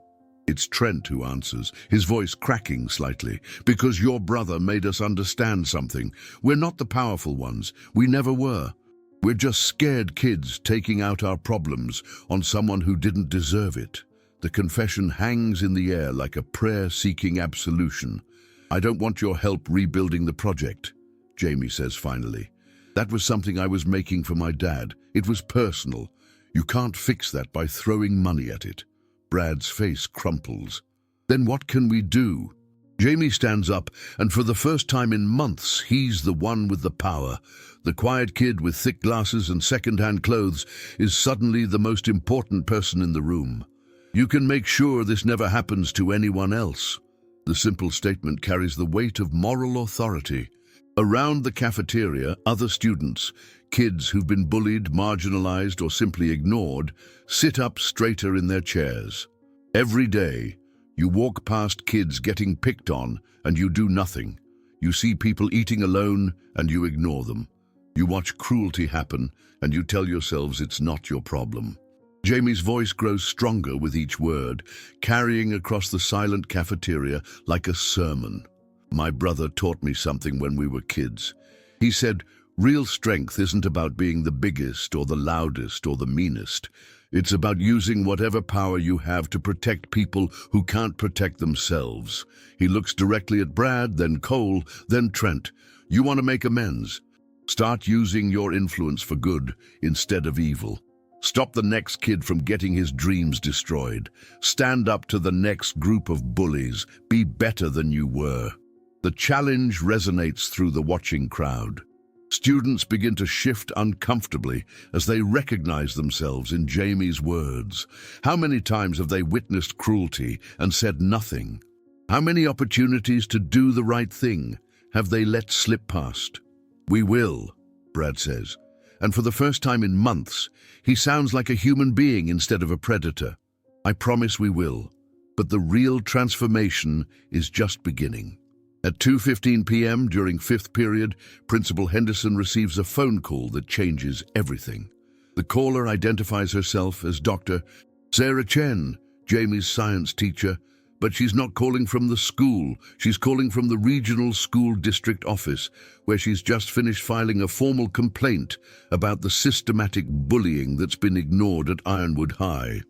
It's Trent who answers, his voice cracking slightly. "Because your brother made us understand something. We're not the powerful ones. We never were. We're just scared kids taking out our problems on someone who didn't deserve it." The confession hangs in the air like a prayer seeking absolution. "I don't want your help rebuilding the project," Jaime says finally. "That was something I was making for my dad. It was personal. You can't fix that by throwing money at it." Brad's face crumples. "Then what can we do?" Jaime stands up, and for the first time in months, he's the one with the power. The quiet kid with thick glasses and second-hand clothes is suddenly the most important person in the room. "You can make sure this never happens to anyone else." The simple statement carries the weight of moral authority. Around the cafeteria, other students, kids who've been bullied, marginalized, or simply ignored, sit up straighter in their chairs. Every day, you walk past kids getting picked on, and you do nothing. You see people eating alone, and you ignore them. You watch cruelty happen, and you tell yourselves it's not your problem. Jaime's voice grows stronger with each word, carrying across the silent cafeteria like a sermon. "My brother taught me something when we were kids. He said, real strength isn't about being the biggest or the loudest or the meanest. It's about using whatever power you have to protect people who can't protect themselves." He looks directly at Brad, then Cole, then Trent. "You want to make amends? Start using your influence for good instead of evil. Stop the next kid from getting his dreams destroyed. Stand up to the next group of bullies. Be better than you were." The challenge resonates through the watching crowd. Students begin to shift uncomfortably as they recognize themselves in Jaime's words. How many times have they witnessed cruelty and said nothing? How many opportunities to do the right thing have they let slip past? "We will," Brad says. And for the first time in months, he sounds like a human being instead of a predator. "I promise we will. But the real transformation is just beginning." At 2:15 p.m. during fifth period, Principal Henderson receives a phone call that changes everything. The caller identifies herself as Dr. Sarah Chen, Jaime's science teacher, but she's not calling from the school. She's calling from the regional school district office, where she's just finished filing a formal complaint about the systematic bullying that's been ignored at Ironwood High.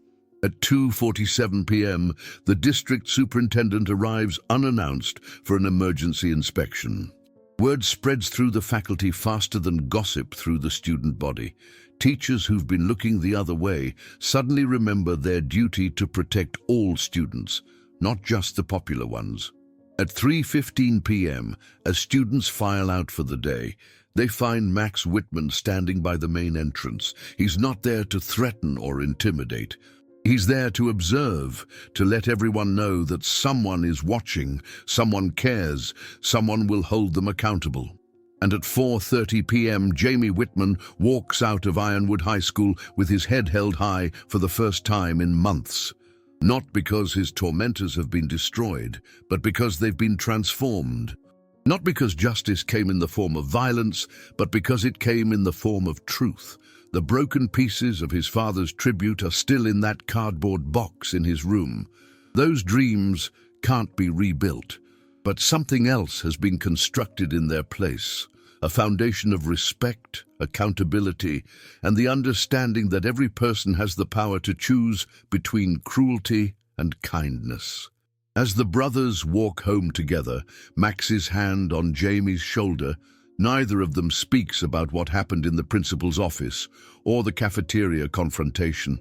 At 2:47 p.m., the district superintendent arrives unannounced for an emergency inspection. Word spreads through the faculty faster than gossip through the student body. Teachers who've been looking the other way suddenly remember their duty to protect all students, not just the popular ones. At 3:15 p.m., as students file out for the day, they find Max Wittmann standing by the main entrance. He's not there to threaten or intimidate. He's there to observe, to let everyone know that someone is watching, someone cares, someone will hold them accountable. And at 4:30 p.m., Jaime Wittmann walks out of Ironwood High School with his head held high for the first time in months. Not because his tormentors have been destroyed, but because they've been transformed. Not because justice came in the form of violence, but because it came in the form of truth. The broken pieces of his father's tribute are still in that cardboard box in his room. Those dreams can't be rebuilt, but something else has been constructed in their place. A foundation of respect, accountability, and the understanding that every person has the power to choose between cruelty and kindness. As the brothers walk home together, Max's hand on Jaime's shoulder, neither of them speaks about what happened in the principal's office or the cafeteria confrontation.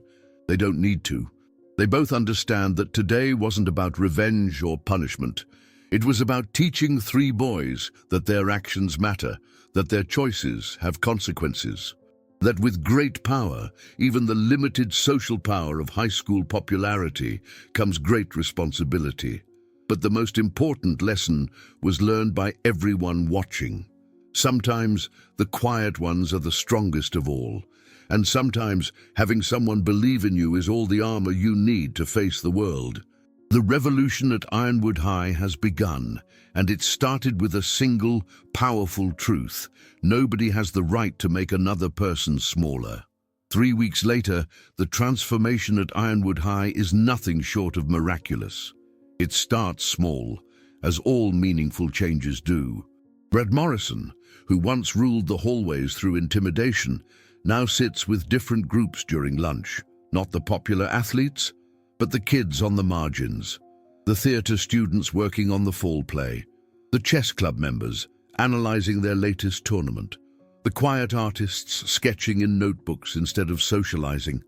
They don't need to. They both understand that today wasn't about revenge or punishment. It was about teaching 3 boys that their actions matter, that their choices have consequences, that with great power, even the limited social power of high school popularity, comes great responsibility. But the most important lesson was learned by everyone watching. Sometimes the quiet ones are the strongest of all, and sometimes having someone believe in you is all the armor you need to face the world. The revolution at Ironwood High has begun, and it started with a single, powerful truth. Nobody has the right to make another person smaller. 3 weeks later, the transformation at Ironwood High is nothing short of miraculous. It starts small, as all meaningful changes do. Brad Morrison, who once ruled the hallways through intimidation, now sits with different groups during lunch. Not the popular athletes, but the kids on the margins. The theatre students working on the fall play. The chess club members analysing their latest tournament. The quiet artists sketching in notebooks instead of socialising.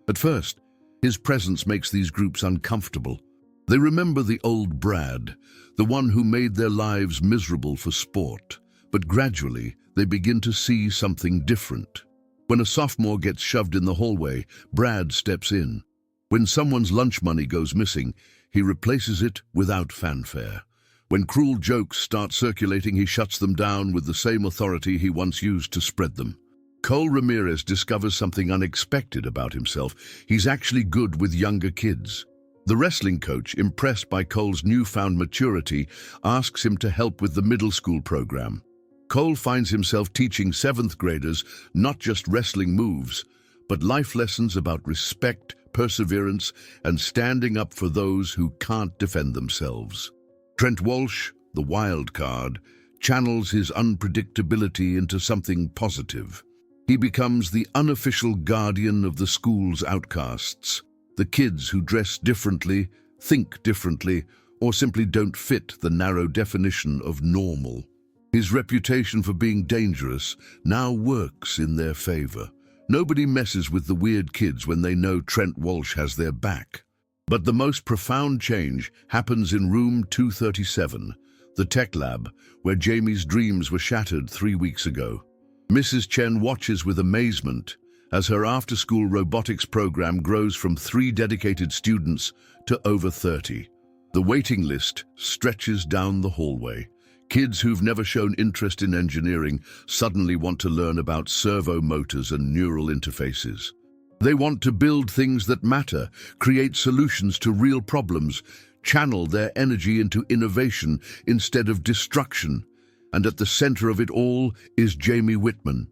At first, his presence makes these groups uncomfortable. They remember the old Brad, the one who made their lives miserable for sport. But gradually, they begin to see something different. When a sophomore gets shoved in the hallway, Brad steps in. When someone's lunch money goes missing, he replaces it without fanfare. When cruel jokes start circulating, he shuts them down with the same authority he once used to spread them. Cole Ramirez discovers something unexpected about himself. He's actually good with younger kids. The wrestling coach, impressed by Cole's newfound maturity, asks him to help with the middle school program. Cole finds himself teaching 7th graders not just wrestling moves, but life lessons about respect, perseverance, and standing up for those who can't defend themselves. Trent Walsh, the wild card, channels his unpredictability into something positive. He becomes the unofficial guardian of the school's outcasts, the kids who dress differently, think differently, or simply don't fit the narrow definition of normal. His reputation for being dangerous now works in their favor. Nobody messes with the weird kids when they know Trent Walsh has their back. But the most profound change happens in room 237, the tech lab, where Jamie's dreams were shattered 3 weeks ago. Mrs. Chen watches with amazement as her after-school robotics program grows from 3 dedicated students to over 30. The waiting list stretches down the hallway. Kids who've never shown interest in engineering suddenly want to learn about servo motors and neural interfaces. They want to build things that matter, create solutions to real problems, channel their energy into innovation instead of destruction. And at the center of it all is Jaime Wittmann.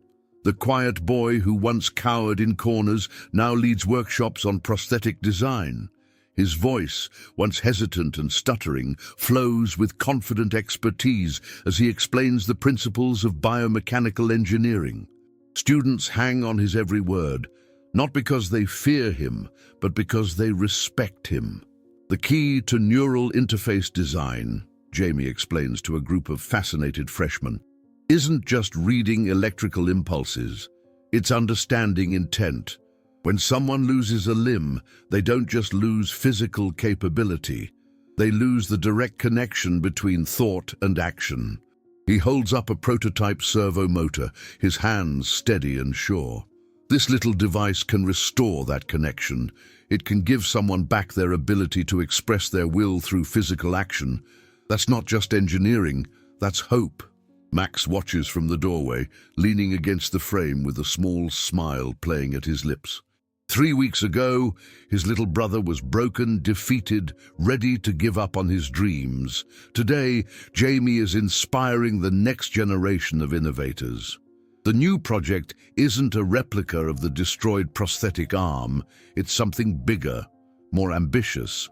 The quiet boy who once cowered in corners now leads workshops on prosthetic design. His voice, once hesitant and stuttering, flows with confident expertise as he explains the principles of biomechanical engineering. Students hang on his every word, not because they fear him, but because they respect him. The key to neural interface design, Jaime explains to a group of fascinated freshmen, isn't just reading electrical impulses, it's understanding intent. When someone loses a limb, they don't just lose physical capability, they lose the direct connection between thought and action. He holds up a prototype servo motor, his hands steady and sure. This little device can restore that connection. It can give someone back their ability to express their will through physical action. That's not just engineering, that's hope. Max watches from the doorway, leaning against the frame with a small smile playing at his lips. 3 weeks ago, his little brother was broken, defeated, ready to give up on his dreams. Today, Jaime is inspiring the next generation of innovators. The new project isn't a replica of the destroyed prosthetic arm, it's something bigger, more ambitious.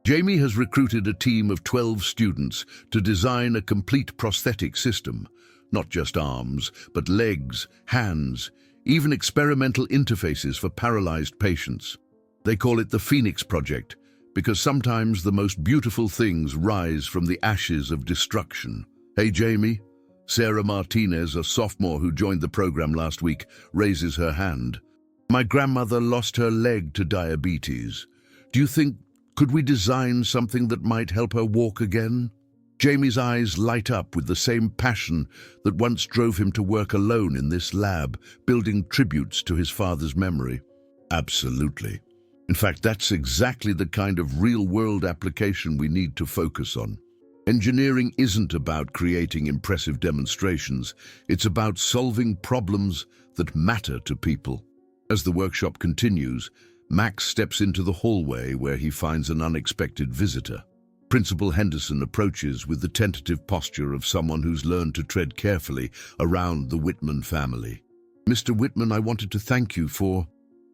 Jaime has recruited a team of 12 students to design a complete prosthetic system, not just arms, but legs, hands, even experimental interfaces for paralyzed patients. They call it the Phoenix Project, because sometimes the most beautiful things rise from the ashes of destruction. Hey, Jaime. Sarah Martinez, a sophomore who joined the program last week, raises her hand. My grandmother lost her leg to diabetes. Do you think, could we design something that might help her walk again? Jamie's eyes light up with the same passion that once drove him to work alone in this lab, building tributes to his father's memory. Absolutely. In fact, that's exactly the kind of real-world application we need to focus on. Engineering isn't about creating impressive demonstrations. It's about solving problems that matter to people. As the workshop continues, Max steps into the hallway where he finds an unexpected visitor. Principal Henderson approaches with the tentative posture of someone who's learned to tread carefully around the Wittmann family. "Mr. Wittmann, I wanted to thank you for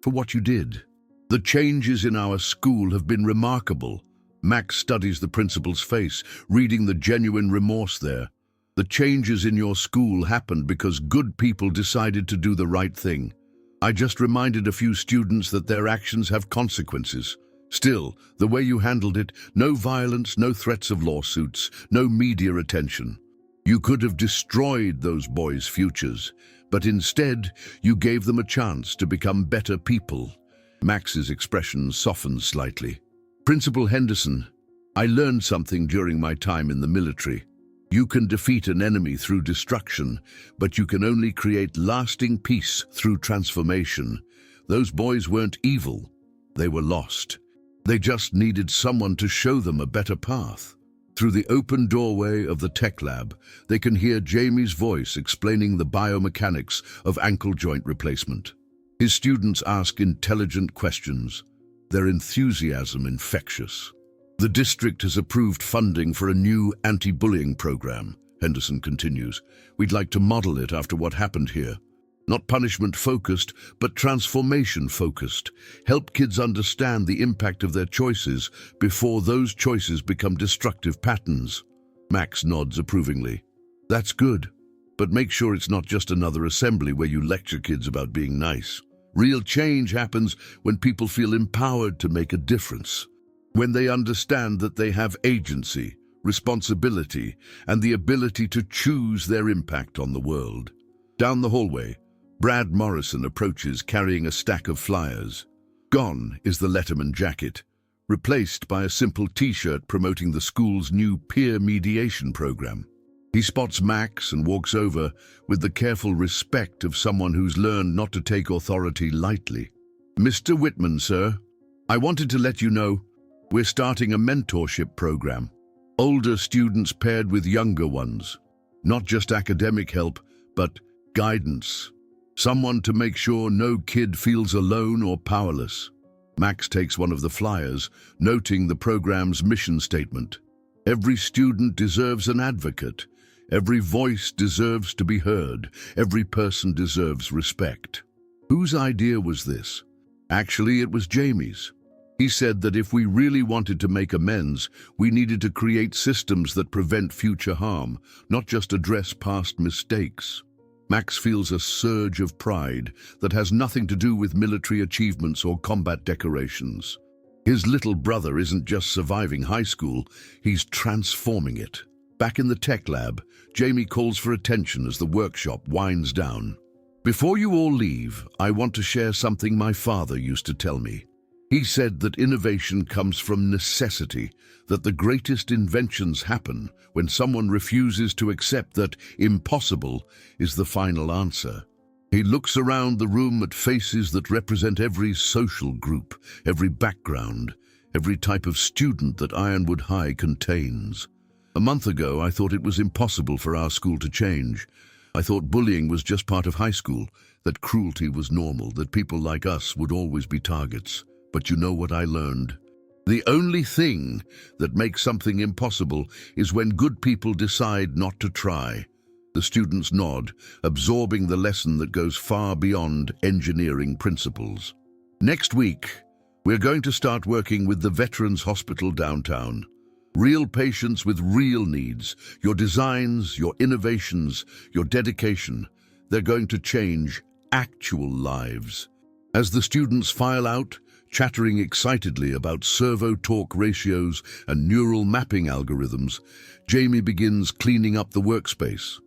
what you did. The changes in our school have been remarkable." Max studies the principal's face, reading the genuine remorse there. "The changes in your school happened because good people decided to do the right thing. I just reminded a few students that their actions have consequences. Still, the way you handled it, no violence, no threats of lawsuits, no media attention. You could have destroyed those boys' futures, but instead, you gave them a chance to become better people." Max's expression softens slightly. "Principal Henderson, I learned something during my time in the military. You can defeat an enemy through destruction, but you can only create lasting peace through transformation. Those boys weren't evil. They were lost. They just needed someone to show them a better path." Through the open doorway of the tech lab, they can hear Jamie's voice explaining the biomechanics of ankle joint replacement. His students ask intelligent questions, their enthusiasm infectious. "The district has approved funding for a new anti-bullying program," Henderson continues. "We'd like to model it after what happened here. Not punishment-focused, but transformation-focused. Help kids understand the impact of their choices before those choices become destructive patterns." Max nods approvingly. "That's good, but make sure it's not just another assembly where you lecture kids about being nice. Real change happens when people feel empowered to make a difference. When they understand that they have agency, responsibility, and the ability to choose their impact on the world." Down the hallway, Brad Morrison approaches carrying a stack of flyers. Gone is the Letterman jacket, replaced by a simple t-shirt promoting the school's new peer mediation program. He spots Max and walks over with the careful respect of someone who's learned not to take authority lightly. "Mr. Wittmann, sir, I wanted to let you know we're starting a mentorship program. Older students paired with younger ones. Not just academic help, but guidance. Someone to make sure no kid feels alone or powerless." Max takes one of the flyers, noting the program's mission statement. "Every student deserves an advocate. Every voice deserves to be heard. Every person deserves respect." Whose idea was this? Actually, it was Jamie's. He said that if we really wanted to make amends, we needed to create systems that prevent future harm, not just address past mistakes. Max feels a surge of pride that has nothing to do with military achievements or combat decorations. His little brother isn't just surviving high school, he's transforming it. Back in the tech lab, Jamie calls for attention as the workshop winds down. "Before you all leave, I want to share something my father used to tell me. He said that innovation comes from necessity, that the greatest inventions happen when someone refuses to accept that impossible is the final answer." He looks around the room at faces that represent every social group, every background, every type of student that Ironwood High contains. "A month ago, I thought it was impossible for our school to change. I thought bullying was just part of high school, that cruelty was normal, that people like us would always be targets. But you know what I learned? The only thing that makes something impossible is when good people decide not to try." The students nod, absorbing the lesson that goes far beyond engineering principles. "Next week, we're going to start working with the Veterans Hospital downtown. Real patients with real needs. Your designs, your innovations, your dedication, they're going to change actual lives." As the students file out, chattering excitedly about servo-torque ratios and neural mapping algorithms, Jamie begins cleaning up the workspace.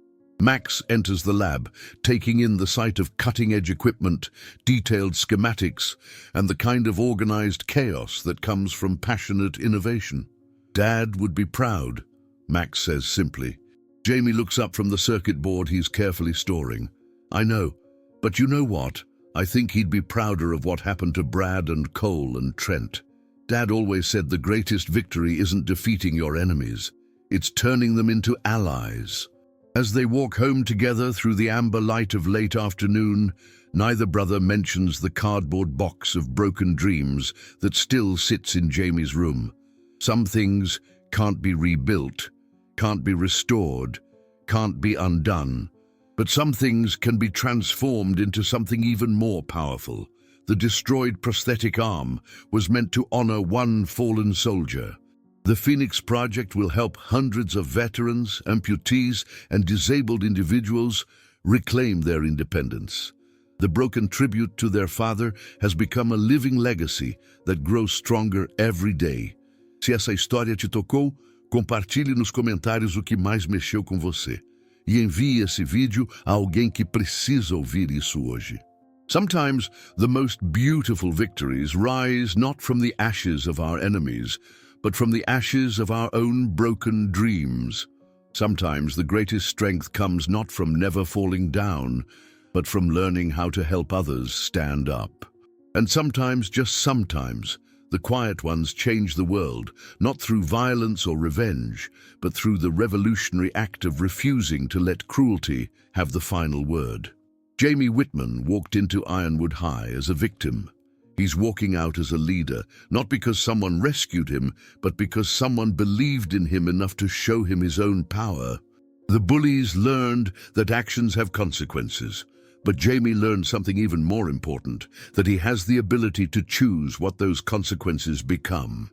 Max enters the lab, taking in the sight of cutting-edge equipment, detailed schematics, and the kind of organized chaos that comes from passionate innovation. Dad would be proud. Max says simply. Jaime looks up from the circuit board he's carefully storing. I know, but you know what? I think he'd be prouder of what happened to Brad and Cole and Trent. Dad always said the greatest victory isn't defeating your enemies, it's turning them into allies. As they walk home together through the amber light of late afternoon, neither brother mentions the cardboard box of broken dreams that still sits in Jaime's room. Some things can't be rebuilt, can't be restored, can't be undone. But some things can be transformed into something even more powerful. The destroyed prosthetic arm was meant to honor one fallen soldier. The Phoenix Project will help hundreds of veterans, amputees, and disabled individuals reclaim their independence. The broken tribute to their father has become a living legacy that grows stronger every day. Se essa história te tocou, compartilhe nos comentários o que mais mexeu com você. E envie esse vídeo a alguém que precisa ouvir isso hoje. Sometimes the most beautiful victories rise not from the ashes of our enemies, but from the ashes of our own broken dreams. Sometimes the greatest strength comes not from never falling down, but from learning how to help others stand up. And sometimes, just sometimes, the quiet ones change the world, not through violence or revenge, but through the revolutionary act of refusing to let cruelty have the final word. Jaime Wittmann walked into Ironwood High as a victim. He's walking out as a leader, not because someone rescued him, but because someone believed in him enough to show him his own power. The bullies learned that actions have consequences, but Jaime learned something even more important, that he has the ability to choose what those consequences become.